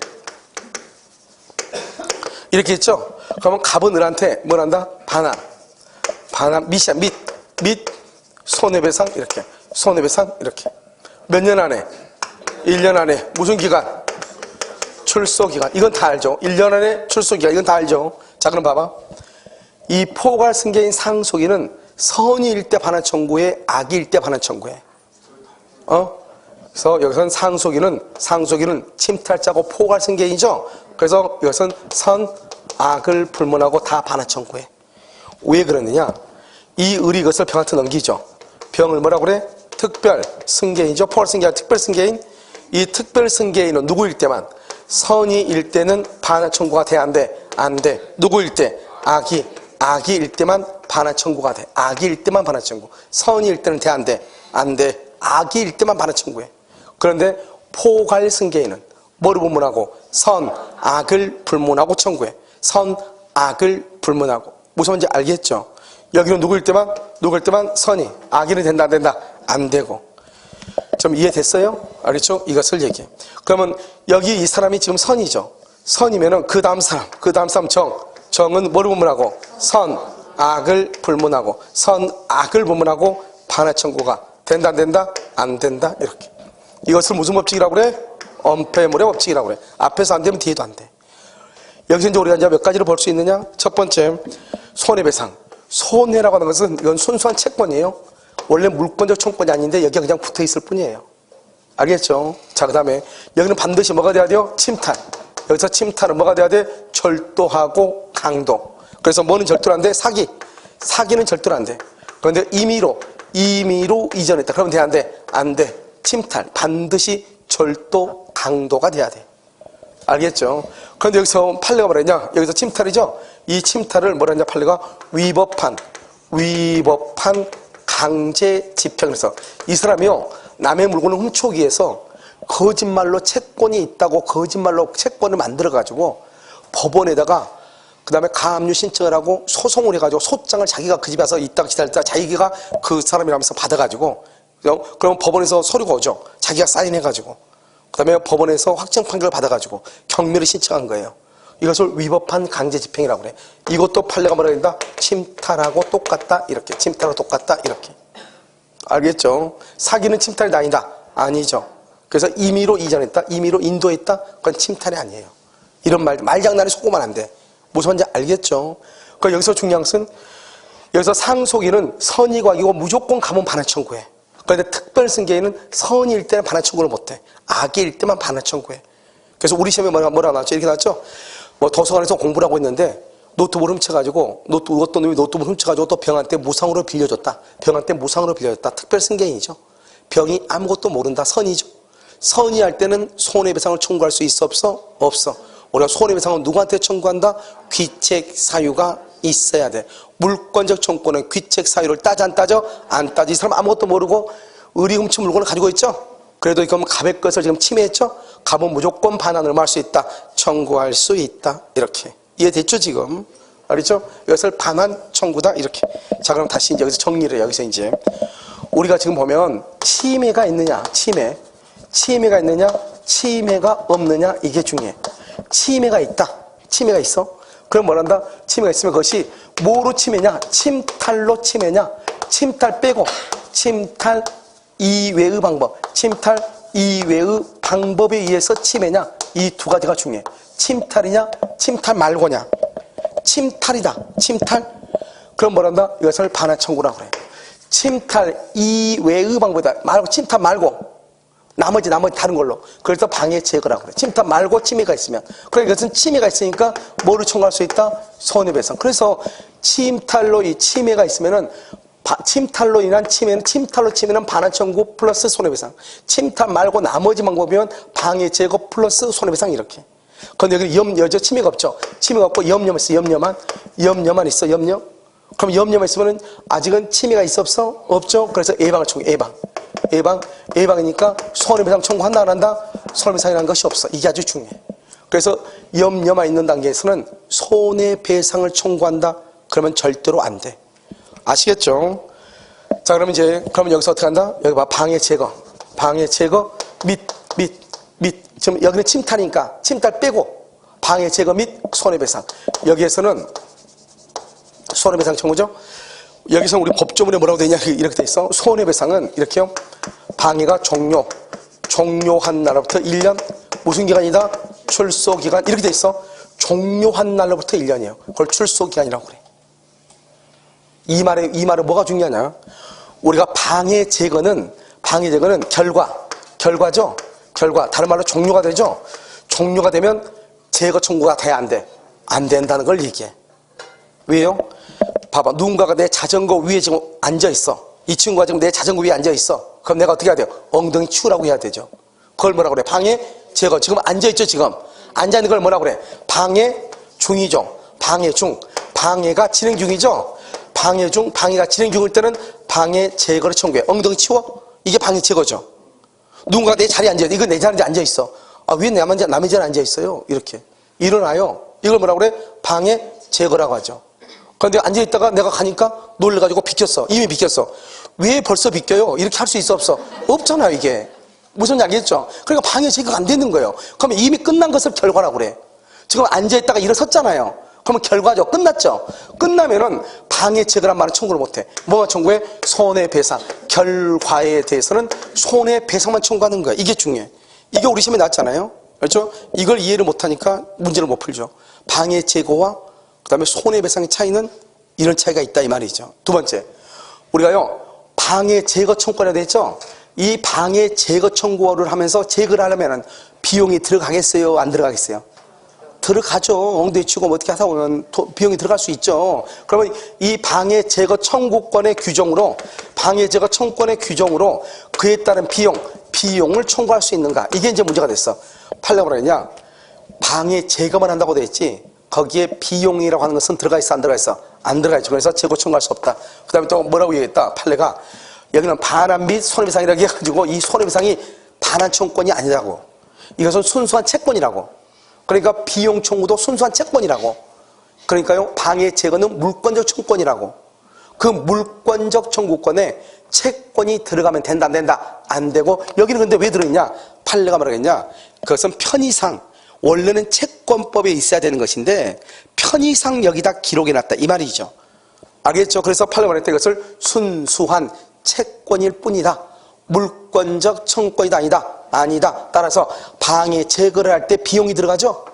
이렇게 했죠? 그러면 갑은 을한테 뭘 한다? 반환, 밑이야, 밑, 손해배상, 이렇게. 손해배상, 이렇게. 몇 년 안에? 1년 안에. 무슨 기간? 출소기간. 이건 다 알죠? 1년 안에 출소기간. 이건 다 알죠? 자, 그럼 봐봐. 이 포괄승계인 상속인은 선의일 때 반환 청구해, 악의일 때 반환 청구해. 그래서 여기서는 상속인은 침탈자고 포괄승계인이죠? 그래서 이것은 선, 악을 불문하고 다 반환 청구해. 왜 그러느냐? 이 을이 이것을 병한테 넘기죠. 병을 뭐라고 그래? 특별승계인이죠. 포괄승계가 특별승계인. 이 특별승계인은 누구일 때만? 선의일 때는 반환 청구가 돼, 안 돼? 안 돼. 누구일 때? 악의일 때만 반환 청구가 돼. 악의일 때만 반환 청구. 선의일 때는 돼, 안 돼? 안 돼. 악의일 때만 반환 청구해. 그런데 포괄승계인은 뭐를 불문하고? 선, 악을 불문하고 청구해. 선, 악을 불문하고. 무슨 말인지 알겠죠? 여기는 누구일 때만 선이. 악의는 된다, 안 된다? 안 되고. 좀 이해됐어요? 알겠죠? 이것을 얘기해. 그러면 여기 이 사람이 지금 선이죠. 선이면은 그 다음 사람 정은 뭐를 불문하고? 선, 악을 불문하고. 선, 악을 불문하고 반환 청구가 된다, 안 된다? 안 된다. 이렇게. 이것을 무슨 법칙이라고 그래? 엄폐물의 법칙이라고 그래. 앞에서 안 되면 뒤에도 안 돼. 여기서 이제 우리가 이제 몇 가지를 볼 수 있느냐? 첫 번째, 손해배상. 손해라고 하는 것은 이건 순수한 채권이에요. 원래 물권적 청권이 아닌데 여기가 그냥 붙어 있을 뿐이에요. 알겠죠? 자, 그 다음에 여기는 반드시 뭐가 돼야 돼요? 침탈. 여기서 침탈은 뭐가 돼야 돼? 절도하고 강도. 그래서 뭐는 절도로 안 돼? 사기는 절도로 안 돼. 그런데 임의로 이전했다. 그러면 돼, 안 돼? 안 돼. 침탈. 반드시 절도, 강도가 돼야 돼. 알겠죠? 그런데 여기서 판례가 뭐라 했냐? 여기서 침탈이죠? 이 침탈을 뭐라 했냐? 판례가 위법한 강제 집행. 그래서 이 사람이요, 남의 물건을 훔쳐오기 위해서 거짓말로 채권이 있다고 거짓말로 채권을 만들어가지고 법원에다가 그 다음에 가압류 신청을 하고 소송을 해가지고 소장을 자기가 그 집에 와서 있다가 기다렸다가 자기가 그 사람이라면서 받아가지고 그러면 법원에서 서류가 오죠. 자기가 사인해가지고 그 다음에 법원에서 확정 판결을 받아가지고 경매를 신청한 거예요. 이것을 위법한 강제집행이라고 그래. 이것도 판례가 뭐라 그런다? 침탈하고 똑같다 이렇게. 침탈하고 똑같다 이렇게. 알겠죠? 사기는 침탈이 아니다. 아니죠. 그래서 임의로 이전했다, 임의로 인도했다, 그건 침탈이 아니에요. 이런 말장난에 속으면 안 돼. 무슨 말인지 알겠죠? 그러니까 여기서 중요한 것은 여기서 상속인은 선의과이고 무조건 가문 반환 청구해. 그런데 특별 승계인은 선의일 때는 반환 청구를 못해. 악의일 때만 반환 청구해. 그래서 우리 시험에 뭐라 나왔죠? 이렇게 나왔죠? 뭐 도서관에서 공부를 하고 있는데 노트북을 훔쳐가지고 어떤 놈이 노트북을 훔쳐가지고 또 병한테 무상으로 빌려줬다. 병한테 무상으로 빌려줬다. 특별 승계인이죠. 병이 아무것도 모른다. 선의죠. 선의할 때는 손해배상을 청구할 수 있어 없어? 없어. 우리가 손해배상은 누구한테 청구한다? 귀책 사유가 있어야 돼. 물권적 청구는 귀책 사유를 따져 안 따져? 안 따져. 이 사람 아무것도 모르고 의리 훔친 물건을 가지고 있죠? 그래도 이건 갑의 것을 지금 침해했죠? 갑은 무조건 반환을 할 수 있다. 청구할 수 있다. 이렇게. 이해됐죠 지금? 알겠죠? 이것을 반환 청구다. 이렇게. 자 그럼 다시 이제 여기서 정리를 해요. 여기서 이제 우리가 지금 보면 침해가 있느냐? 침해가 있느냐? 침해가 없느냐? 이게 중요해. 침해가 있다. 침해가 있어. 그럼 뭐란다? 침해가 있으면 그것이 뭐로 침해냐? 침탈로 침해냐? 침탈 빼고 침탈 이외의 방법. 침탈 이외의 방법에 의해서 침해냐? 이 두 가지가 중요해. 침탈이냐? 침탈 말고냐? 침탈이다. 침탈? 그럼 뭐란다? 이것을 반환 청구라고 그래. 침탈 이외의 방법이다. 말고 침탈 말고 나머지 다른 걸로. 그래서 방해 제거라고 그래. 침탈 말고 침해가 있으면. 그러니까 이것은 침해가 있으니까 뭐를 청구할 수 있다? 손해배상. 그래서 침탈로 이 침해가 있으면은 침탈로 인한 침탈로 침해는 반환 청구 플러스 손해배상. 침탈 말고 나머지 방법이면 방해 제거 플러스 손해배상 이렇게. 근데 여기 여저 침해가 없죠. 침해가 없고 염려만 있어. 염려만 있어. 염려. 그럼 염려만 있으면은 아직은 침해가 있어 없어? 없죠. 그래서 예방을 청구해. 예방이니까 손해배상 청구한다 안 한다? 손해배상이라는 것이 없어. 이게 아주 중요해. 그래서 염려만 있는 단계에서는 손해배상을 청구한다? 그러면 절대로 안 돼. 아시겠죠? 자 그러면 여기서 어떻게 한다? 여기 봐. 방해 제거 및 지금 여기는 침탈이니까 침탈 빼고 방해 제거 및 손해배상. 여기에서는 손해배상 청구죠? 여기서 우리 법조문에 뭐라고 되어 있냐? 이렇게 돼 있어. 손해배상은 이렇게요. 방해가 종료한 날로부터 1년. 무슨 기간이다? 출소기간. 이렇게 돼 있어. 종료한 날로부터 1년이에요. 그걸 출소기간이라고 그래. 이 말에 뭐가 중요하냐? 우리가 방해 제거는 결과죠? 결과. 다른 말로 종료가 되죠? 종료가 되면 제거 청구가 돼야 안 돼. 안 된다는 걸 얘기해. 왜요? 봐봐. 누군가가 내 자전거 위에 지금 앉아있어. 이 친구가 지금 내 자전거 위에 앉아있어. 그럼 내가 어떻게 해야 돼요? 엉덩이 치우라고 해야 되죠. 그걸 뭐라고 그래? 방해 제거. 지금 앉아있죠, 지금. 앉아있는 걸 뭐라고 그래? 방해 중이죠. 방해 중. 방해가 진행 중이죠. 방해가 진행 중일 때는 방해 제거를 청구해. 엉덩이 치워? 이게 방해 제거죠. 누군가가 내 자리에 앉아있어. 이거 내 자리에 앉아있어. 아, 왜 남의 자리에 앉아있어요? 이렇게. 일어나요. 이걸 뭐라고 그래? 방해 제거라고 하죠. 그런데 앉아있다가 내가 가니까 놀래가지고 비켰어. 이미 비켰어. 왜 벌써 비껴요? 이렇게 할 수 있어 없어? 없잖아요 이게. 무슨 얘기겠죠? 그러니까 방해 제거가 안 되는 거예요. 그러면 이미 끝난 것을 결과라고 그래. 지금 앉아있다가 일어섰잖아요. 그러면 결과죠. 끝났죠. 끝나면은 방해 제거란 말은 청구를 못해. 뭐가 청구해? 손해배상. 결과에 대해서는 손해배상만 청구하는 거야. 이게 중요해. 이게 우리 시험에 나왔잖아요. 그렇죠? 이걸 이해를 못하니까 문제를 못 풀죠. 방해 제거와 그 다음에 손해배상의 차이는 이런 차이가 있다 이 말이죠. 두 번째, 우리가요 방해 제거 청구를 해야 되죠. 이 방해 제거 청구를 하면서 제거를 하려면 비용이 들어가겠어요? 안 들어가겠어요? 들어가죠. 엉덩이 치고 뭐 어떻게 하다 보면 비용이 들어갈 수 있죠. 그러면 이 방해 제거 청구권의 규정으로 그에 따른 비용을 청구할 수 있는가? 이게 이제 문제가 됐어. 판례가 뭐라 했냐? 방해 제거만 한다고 돼 있지 거기에 비용이라고 하는 것은 들어가 있어 안 들어가 있어? 안 들어가 있죠. 그래서 재고 청구할 수 없다. 그 다음에 또 뭐라고 얘기했다? 판례가 여기는 반환 및 손해배상이라고 해가지고 이 손해배상이 반환 청구권이 아니라고. 이것은 순수한 채권이라고. 그러니까 비용 청구도 순수한 채권이라고. 그러니까요, 방해 제거는 물권적 청구권이라고. 그 물권적 청구권에 채권이 들어가면 된다, 안 된다? 안 되고, 여기는 근데 왜 들어있냐? 판례가 뭐라겠냐? 그것은 편의상, 원래는 채권법에 있어야 되는 것인데, 편의상 여기다 기록해놨다. 이 말이죠. 알겠죠? 그래서 판례가 말했다. 이것을 순수한 채권일 뿐이다. 물권적 청구권이다, 아니다? 아니다. 따라서 방해 제거를 할 때 비용이 들어가죠?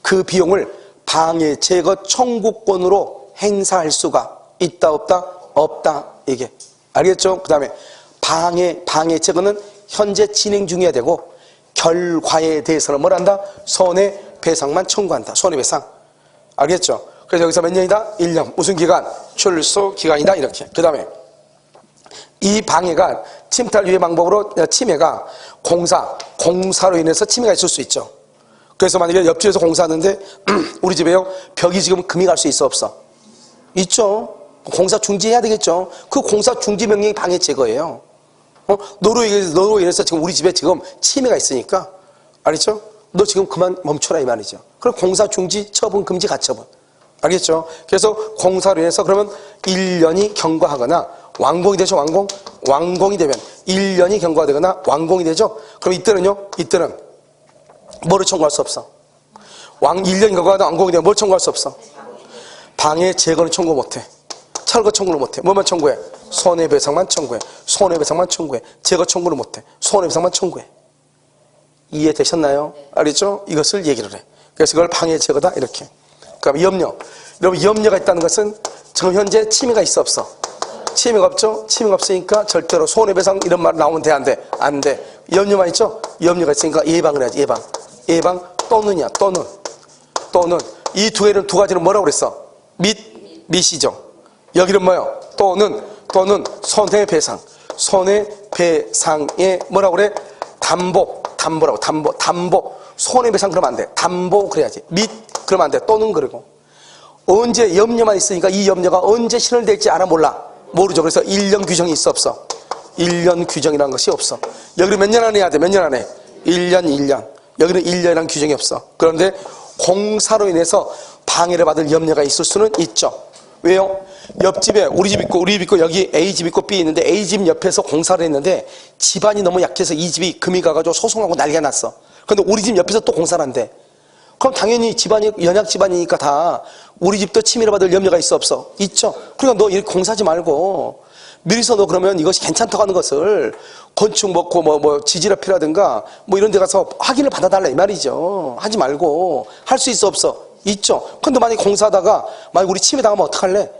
그 비용을 방해 제거 청구권으로 행사할 수가 있다, 없다? 없다. 이게. 알겠죠? 그 다음에 방해 제거는 현재 진행 중이어야 되고, 결과에 대해서는 뭘 한다? 손해배상만 청구한다. 손해배상. 알겠죠? 그래서 여기서 몇 년이다? 1년. 무슨 기간? 출소 기간이다. 이렇게. 그 다음에 이 방해가 침탈 유예 방법으로 침해가 공사로 인해서 침해가 있을 수 있죠. 그래서 만약에 옆집에서 공사하는데 우리 집에요 벽이 지금 금이 갈 수 있어 없어? 있죠. 공사 중지해야 되겠죠. 그 공사 중지 명령이 방해 제거예요. 너로 인해서 지금 우리 집에 지금 침해가 있으니까 알겠죠? 너 지금 그만 멈춰라 이 말이죠. 그럼 공사 중지 처분 금지 가처분. 알겠죠? 그래서 공사로 인해서 그러면 1년이 경과하거나 완공이 되죠. 완공이 되면 1년이 경과되거나 완공이 되죠. 그럼 이때는 뭐를 청구할 수 없어? 1년이 경과하거나 완공이 되면 뭘 청구할 수 없어? 방해 제거는 청구 못해. 철거 청구를 못해. 뭐만 청구해? 손해배상만 청구해. 손해배상만 청구해. 제거 청구를 못해. 손해배상만 청구해. 이해되셨나요? 알겠죠? 이것을 얘기를 해. 그래서 이걸 방해 제거다 이렇게. 그럼 염려. 여러분 염려가 있다는 것은 지금 현재 침해가 있어 없어? 침해가 없죠? 침해가 없으니까 절대로 손해배상 이런 말 나오면 돼 안 돼? 안 돼. 염려만 있죠? 염려가 있으니까 예방을 해야지. 예방 또는이야. 또는 이 두 가지는 뭐라고 그랬어? 밑이죠. 여기는 뭐요? 또는 손해배상. 손해배상에 뭐라고 그래? 담보. 손해배상 그러면 안 돼. 담보 그래야지. 그러면 안 돼. 또는 그러고. 언제 염려만 있으니까 이 염려가 언제 실현될지 알아 몰라. 모르죠. 그래서 1년 규정이 있어 없어? 1년 규정이라는 것이 없어. 여기는 몇 년 안에 해야 돼? 몇 년 안에? 1년. 여기는 1년이라는 규정이 없어. 그런데 공사로 인해서 방해를 받을 염려가 있을 수는 있죠. 왜요? 옆집에 우리 집 있고 여기 A집 있고 B 있는데 A집 옆에서 공사를 했는데 집안이 너무 약해서 이 집이 금이 가가지고 소송하고 난리가 났어. 근데 우리 집 옆에서 또 공사를 한대. 그럼 당연히 집안이 연약 집안이니까 다 우리 집도 침해를 받을 염려가 있어 없어? 있죠. 그러니까 너 이렇게 공사하지 말고 미리서 너 그러면 이것이 괜찮다고 하는 것을 건축 지질화피라든가 이런 데 가서 확인을 받아달라 이 말이죠. 하지 말고 할 수 있어 없어? 있죠. 근데 만약에 공사하다가 만약 우리 침해 당하면 어떡할래?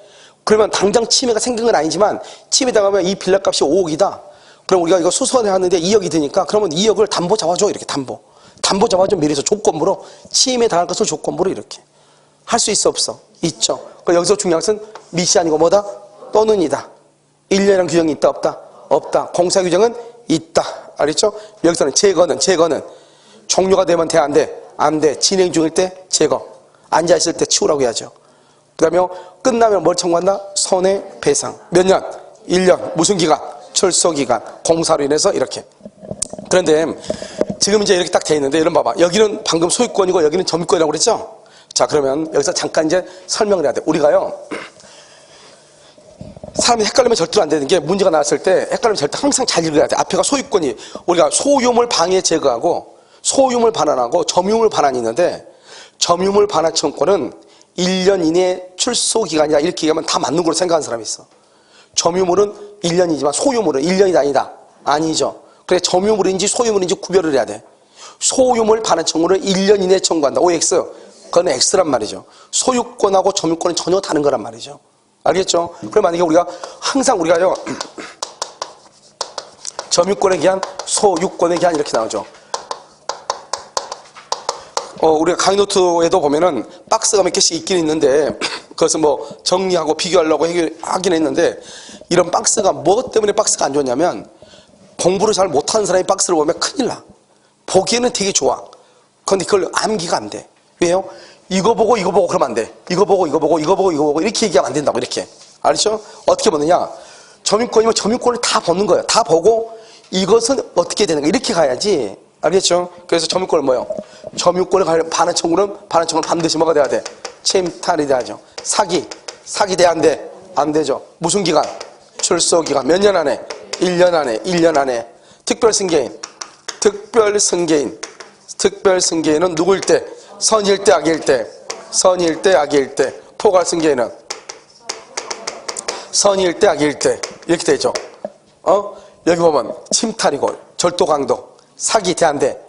그러면 당장 침해가 생긴 건 아니지만 침해 당하면 이 빌라 값이 5억이다. 그럼 우리가 이거 수선해 하는데 2억이 드니까 그러면 2억을 담보 잡아줘. 이렇게 담보 잡아줘. 미리서 조건부로 침해 당할 것을 조건부로 이렇게 할 수 있어 없어? 있죠. 여기서 중요한 것은 밑이 아니고 뭐다? 또는이다. 1년이라는 규정이 있다 없다? 없다. 공사 규정은 있다. 알겠죠? 여기서는 제거는 종료가 되면 돼 안 돼? 안 돼. 진행 중일 때 제거. 앉아있을 때 치우라고 해야죠. 그 다음에 끝나면 뭘 청구한다? 손해배상. 몇 년? 1년. 무슨 기간? 출소기간. 공사로 인해서 이렇게. 그런데 지금 이제 이렇게 딱 돼 있는데 여러분 봐봐. 여기는 방금 소유권이고 여기는 점유권이라고 그랬죠? 자 그러면 여기서 잠깐 이제 설명을 해야 돼. 우리가요 사람이 헷갈리면 절대로 안 되는 게 문제가 나왔을 때 헷갈리면 절대 항상 잘 읽어야 돼. 앞에가 소유권이 우리가 소유물 방해 제거하고 소유물 반환하고 점유물 반환이 있는데 점유물 반환 청구권은 1년 이내 출소 기간이다 이렇게 얘기하면 다 맞는 걸로 생각하는 사람이 있어. 점유물은 1년이지만 소유물은 1년이 아니다. 아니죠. 그래 점유물인지 소유물인지 구별을 해야 돼. 소유물 반환 청구를 1년 이내에 청구한다. OX. 그건 X란 말이죠. 소유권하고 점유권은 전혀 다른 거란 말이죠. 알겠죠? 그럼 만약에 항상 우리가요 점유권에 기한 소유권에 기한 이렇게 나오죠. 우리가 강의 노트에도 보면은 박스가 몇 개씩 있긴 있는데 그것은 정리하고 비교하려고 하긴 했는데 이런 박스가 뭐 때문에 박스가 안 좋냐면 공부를 잘 못하는 사람이 박스를 보면 큰일 나. 보기에는 되게 좋아. 그런데 그걸 암기가 안 돼. 왜요? 이거 보고 그러면 안 돼. 이거 보고 이렇게 얘기하면 안 된다고 이렇게. 알죠? 어떻게 보느냐? 점유권이면 점유권을 다 보는 거예요. 다 보고 이것은 어떻게 되는가 이렇게 가야지. 알겠죠? 그래서 점유권은 뭐예요? 점유권을 가려면 반환 청구는 반드시 뭐가 돼야 돼? 침탈이 돼야죠. 사기 돼 안 돼? 안 되죠. 무슨 기간? 출소 기간 몇 년 안에? 1년 안에. 1년 안에. 특별 승계인은 누구일 때? 선일 때 악일 때? 선일 때 악일 때. 포괄 승계인은 선일 때 악일 때. 이렇게 되죠. 여기 보면 침탈이고 절도 강도. 사기 돼 안 돼?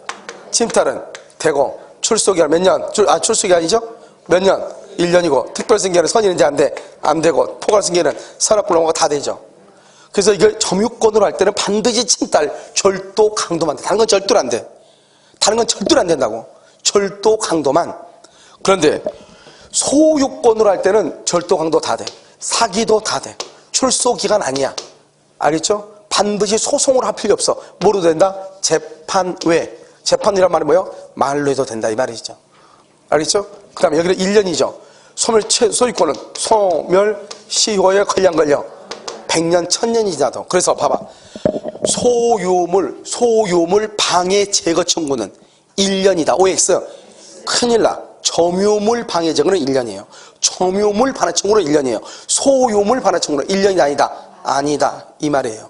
침탈은 되고 출소 기간 몇 년? 출소 기간이죠? 몇 년? 1년이고 특별 승계는 선일인지 안 돼? 안 되고 포괄 승계는 선악불능하고 다 되죠. 그래서 이걸 점유권으로 할 때는 반드시 침탈, 절도, 강도만 돼. 다른 건 절도로 안 돼. 다른 건 절도로 안 된다고. 절도, 강도만. 그런데 소유권으로 할 때는 절도, 강도 다 돼. 사기도 다 돼. 출소 기간 아니야. 알겠죠? 반드시 소송으로 할 필요 없어. 뭐로 된다? 재판 외. 재판이란 말이 뭐예요? 말로 해도 된다 이 말이죠. 알겠죠? 그 다음에 여기는 1년이죠. 소유권은 소멸, 시효에 걸려 100년, 1000년이 지나도. 그래서 봐봐. 소유물 방해 제거 청구는 1년이다. OX. 큰일 나. 점유물 방해 제거는 1년이에요. 점유물 반환 청구는 1년이에요. 소유물 반환 청구는 1년이 아니다. 아니다. 이 말이에요.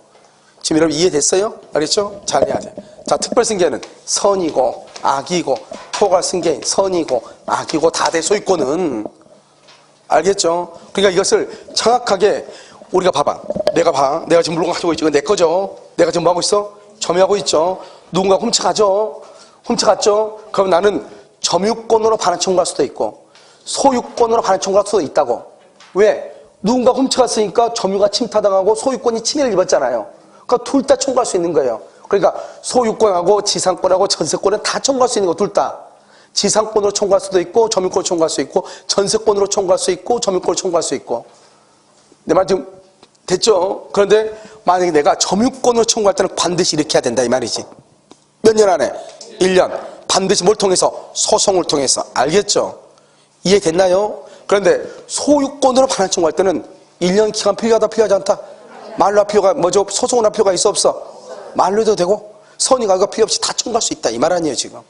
지금 여러분 이해됐어요? 알겠죠? 잘 해야 돼. 자, 특별 승계는 선이고 악이고 포괄 승계인 선이고 악이고 다 돼. 소유권은. 알겠죠? 그러니까 이것을 정확하게 우리가 봐봐. 내가 지금 물건 가지고 있지. 이건 내 거죠. 내가 지금 뭐 하고 있어? 점유하고 있죠. 누군가 훔쳐갔죠. 그럼 나는 점유권으로 반환 청구할 수도 있고 소유권으로 반환 청구할 수도 있다고. 왜? 누군가 훔쳐갔으니까 점유가 침탈당하고 소유권이 침해를 입었잖아요. 그러니까 둘 다 청구할 수 있는 거예요. 그러니까 소유권하고 지상권하고 전세권은 다 청구할 수 있는 거 둘 다. 지상권으로 청구할 수도 있고 점유권으로 청구할 수 있고 전세권으로 청구할 수 있고 점유권으로 청구할 수 있고. 내 말 좀 됐죠? 그런데 만약에 내가 점유권으로 청구할 때는 반드시 이렇게 해야 된다 이 말이지. 몇 년 안에? 1년. 반드시 뭘 통해서? 소송을 통해서. 알겠죠? 이해됐나요? 그런데 소유권으로 반환 청구할 때는 1년 기간 필요하다 필요하지 않다? 말로 할 필요가 뭐죠? 소송을 할 필요가 있어 없어? 말로 해도 되고 선의가 이거 필요 없이 다 청구할 수 있다 이 말 아니에요 지금.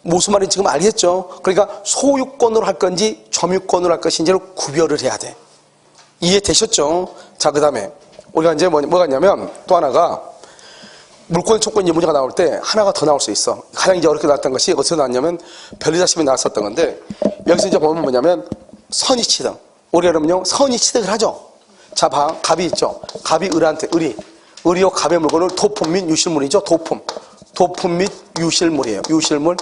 무슨 말인지 지금 알겠죠? 그러니까 소유권으로 할 건지 점유권으로 할 것인지를 구별을 해야 돼. 이해되셨죠? 자, 그 다음에 우리가 이제 뭐가 있냐면 또 하나가 물권 청구권 이제 문제가 나올 때 하나가 더 나올 수 있어. 가장 이제 어렵게 나왔던 것이 어디서 나왔냐면 변리자심이 나왔었던 건데 여기서 이제 보면 뭐냐면 선의취득. 우리가 그러면요 선의취득을 하죠. 자, 봐. 갑이 있죠. 갑이 을한테 을이요 갑의 물건을 도품 및 유실물이죠. 도품 및 유실물이에요. 유실물.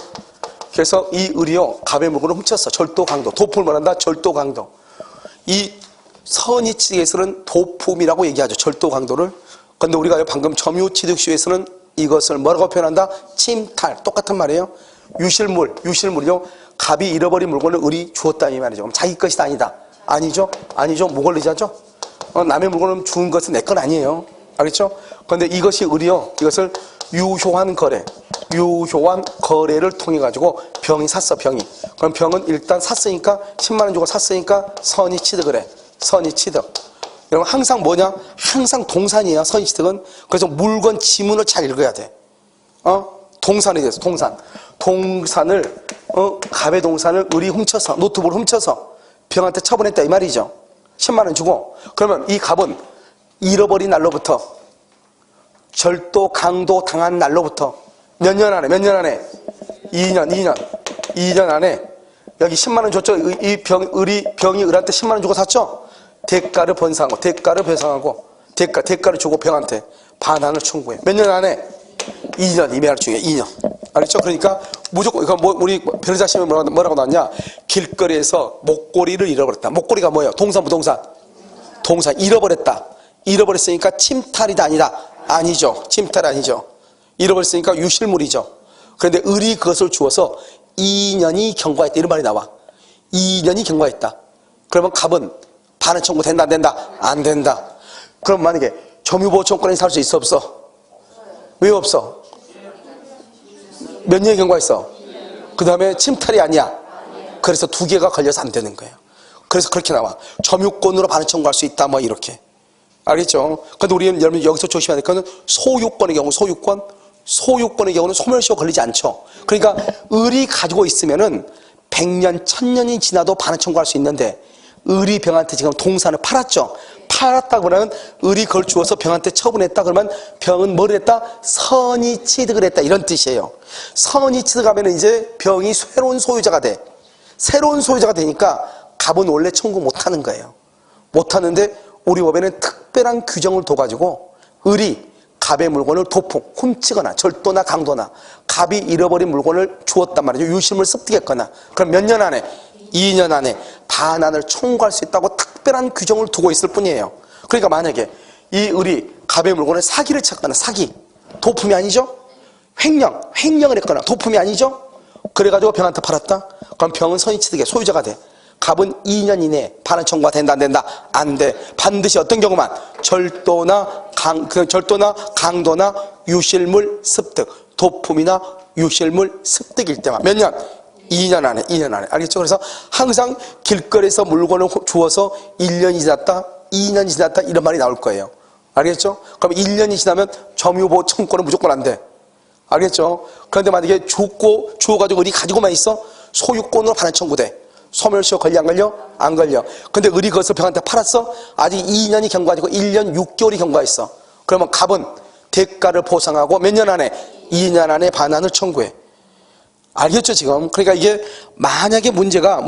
그래서 이 을이요 갑의 물건을 훔쳤어. 절도 강도. 도품을 말한다. 절도 강도. 이 선의취득에서는 도품이라고 얘기하죠. 절도 강도를. 근데 우리가 방금 점유취득시에서는 이것을 뭐라고 표현한다? 침탈. 똑같은 말이에요. 유실물이요. 갑이 잃어버린 물건을 을이 주었다 이 말이죠. 그럼 자기 것이 아니다. 아니죠? 뭘 의지하죠? 남의 물건을 주는 것은 내 건 아니에요. 알겠죠? 그런데 이것이 을이요. 이것을 유효한 거래를 통해 가지고 병이 샀어. 그럼 병은 일단 샀으니까 10만 원 주고 샀으니까 선의취득을 해. 선의취득. 여러분 항상 뭐냐? 항상 동산이에요. 선의취득은. 그래서 물건 지문을 잘 읽어야 돼. 동산이 됐어. 동산을 갑의 동산을 을이 훔쳐서 노트북을 훔쳐서 병한테 처분했다 이 말이죠. 10만 원 주고. 그러면 이 갑은 잃어버린 날로부터 절도 강도 당한 날로부터 몇 년 안에 2년 안에 여기 10만 원 줬죠. 병이 을한테 10만 원 주고 샀죠. 대가를 배상하고 대가를 주고 병한테 반환을 청구해. 몇 년 안에? 2년. 이 말 중에 2년. 알겠죠? 그러니까 무조건 우리 변호사님이 뭐라고 나왔냐? 길거리에서 목걸이를 잃어버렸다. 목걸이가 뭐예요? 동산 부동산. 잃어버렸다. 잃어버렸으니까 침탈이다 아니다? 아니죠. 침탈 아니죠. 잃어버렸으니까 유실물이죠. 그런데 을이 그것을 주어서 2년이 경과했다 이런 말이 나와. 2년이 경과했다. 그러면 갑은 반환 청구 된다 안 된다? 안 된다. 그럼 만약에 점유보호청구권이 살 수 있어 없어? 왜 없어? 몇 년이 경과했어? 그 다음에 침탈이 아니야. 그래서 두 개가 걸려서 안 되는 거예요. 그래서 그렇게 나와. 점유권으로 반환 청구할 수 있다 뭐 이렇게. 알겠죠? 근데 우리는 여러분 여기서 조심해야 될 거는 소유권의 경우, 소유권의 경우는 소멸시효 걸리지 않죠. 그러니까 을이 가지고 있으면은 100년, 1000년이 지나도 반환 청구할 수 있는데, 을이 병한테 지금 동산을 팔았죠. 팔았다 그러면 을이 그걸 주어서 병한테 처분했다 그러면 병은 뭘 했다? 선의 취득을 했다, 이런 뜻이에요. 선의 취득하면 이제 병이 새로운 소유자가 돼. 새로운 소유자가 되니까 갑은 원래 청구 못하는 거예요. 못하는데 우리 법에는 특별한 규정을 둬가지고 을이 갑의 물건을 도품, 훔치거나 절도나 강도나 갑이 잃어버린 물건을 주었단 말이죠. 유실물 습득했거나, 그럼 몇 년 안에? 2년 안에 반환을 청구할 수 있다고 특별한 규정을 두고 있을 뿐이에요. 그러니까 만약에 이 을이 갑의 물건을 사기를 쳤거나, 사기, 도품이 아니죠? 횡령을 했거나 도품이 아니죠? 그래가지고 병한테 팔았다? 그럼 병은 선의취득의 소유자가 돼. 갑은 2년 이내에 반환 청구가 된다, 안 된다? 안 돼. 반드시 어떤 경우만? 절도나 강도나 유실물 습득, 도품이나 유실물 습득일 때만. 몇 년? 2년 안에. 알겠죠? 그래서 항상 길거리에서 물건을 주어서 1년이 지났다, 2년이 지났다, 이런 말이 나올 거예요. 알겠죠? 그럼 1년이 지나면 점유보호 청구권은 무조건 안 돼. 알겠죠? 그런데 만약에 주어가지고 을이 가지고만 있어? 소유권으로 반환 청구돼. 소멸시효 걸려, 안 걸려? 안 걸려. 근데 을이 그것을 병한테 팔았어? 아직 2년이 경과하고 1년 6개월이 경과했어. 그러면 갑은 대가를 보상하고 몇 년 안에? 2년 안에 반환을 청구해. 알겠죠, 지금? 그러니까 이게 만약에 문제가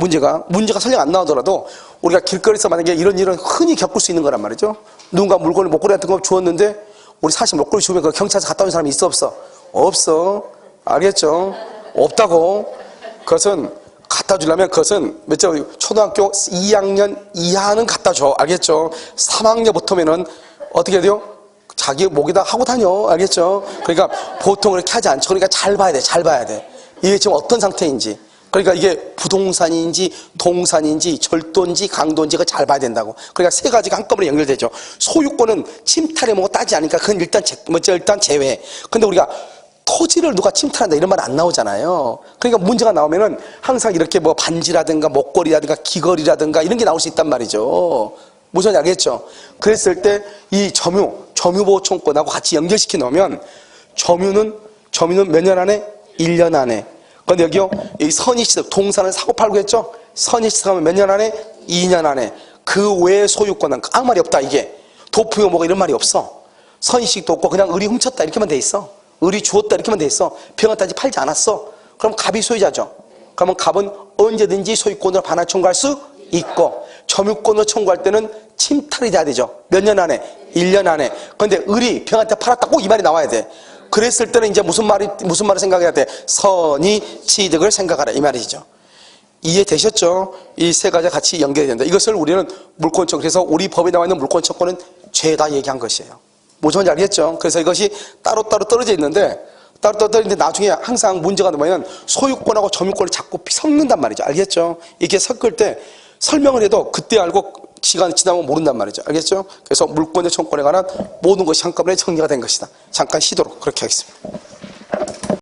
설령 안 나오더라도 우리가 길거리에서 만약에 이런 일은 흔히 겪을 수 있는 거란 말이죠. 누군가 물건을, 목걸이 같은 거 주었는데 우리 사실 목걸이 주면 그 경찰서 갔다 온 사람이 있어, 없어? 없어. 알겠죠? 없다고. 그것은 갖다 주려면 그것은 초등학교 2학년 이하는 갖다 줘. 알겠죠? 3학년부터면은 어떻게 돼요? 자기 목에다 하고 다녀. 알겠죠? 그러니까 보통 그렇게 하지 않죠. 그러니까 잘 봐야 돼. 이게 지금 어떤 상태인지. 그러니까 이게 부동산인지 동산인지 절도인지 강도인지가 잘 봐야 된다고. 그러니까 세 가지가 한꺼번에 연결되죠. 소유권은 침탈에 뭐고 따지 않으니까 그건 일단 제외. 근데 우리가 토지를 누가 침탈한다 이런 말 안 나오잖아요. 그러니까 문제가 나오면은 항상 이렇게 뭐 반지라든가 목걸이라든가 귀걸이라든가 이런 게 나올 수 있단 말이죠. 무슨 알겠죠? 그랬을 때 이 점유보호 청구권하고 같이 연결시켜 놓으면 점유는 몇 년 안에? 1년 안에. 근데 여기요, 이 선의취득, 동산을 사고 팔고 했죠? 선의취득하면 몇 년 안에? 2년 안에. 그 외의 소유권은 아무 말이 없다, 이게. 도품이 뭐가 이런 말이 없어. 선의취득도 없고 그냥 을이 훔쳤다 이렇게만 돼 있어. 을이 주었다 이렇게만 돼 있어. 병한테 아직 팔지 않았어. 그럼 갑이 소유자죠. 그러면 갑은 언제든지 소유권으로 반환 청구할 수 있고, 점유권으로 청구할 때는 침탈이 돼야 되죠. 몇 년 안에? 1년 안에. 그런데 을이 병한테 팔았다, 꼭 이 말이 나와야 돼. 그랬을 때는 이제 무슨 말을 생각해야 돼? 선의 취득을 생각하라, 이 말이죠. 이해되셨죠? 이 세 가지가 같이 연결이 된다. 이것을 우리는 물권청, 그래서 우리 법에 나와 있는 물권청구는 죄다 얘기한 것이에요. 무슨 말인지 알겠죠? 그래서 이것이 따로따로 떨어져 있는데, 나중에 항상 문제가 뭐냐면 소유권하고 점유권을 자꾸 섞는단 말이죠. 알겠죠? 이게 섞을 때 설명을 해도 그때 알고 시간이 지나면 모른단 말이죠. 알겠죠? 그래서 물권의 청구권에 관한 모든 것이 한꺼번에 정리가 된 것이다. 잠깐 쉬도록 그렇게 하겠습니다.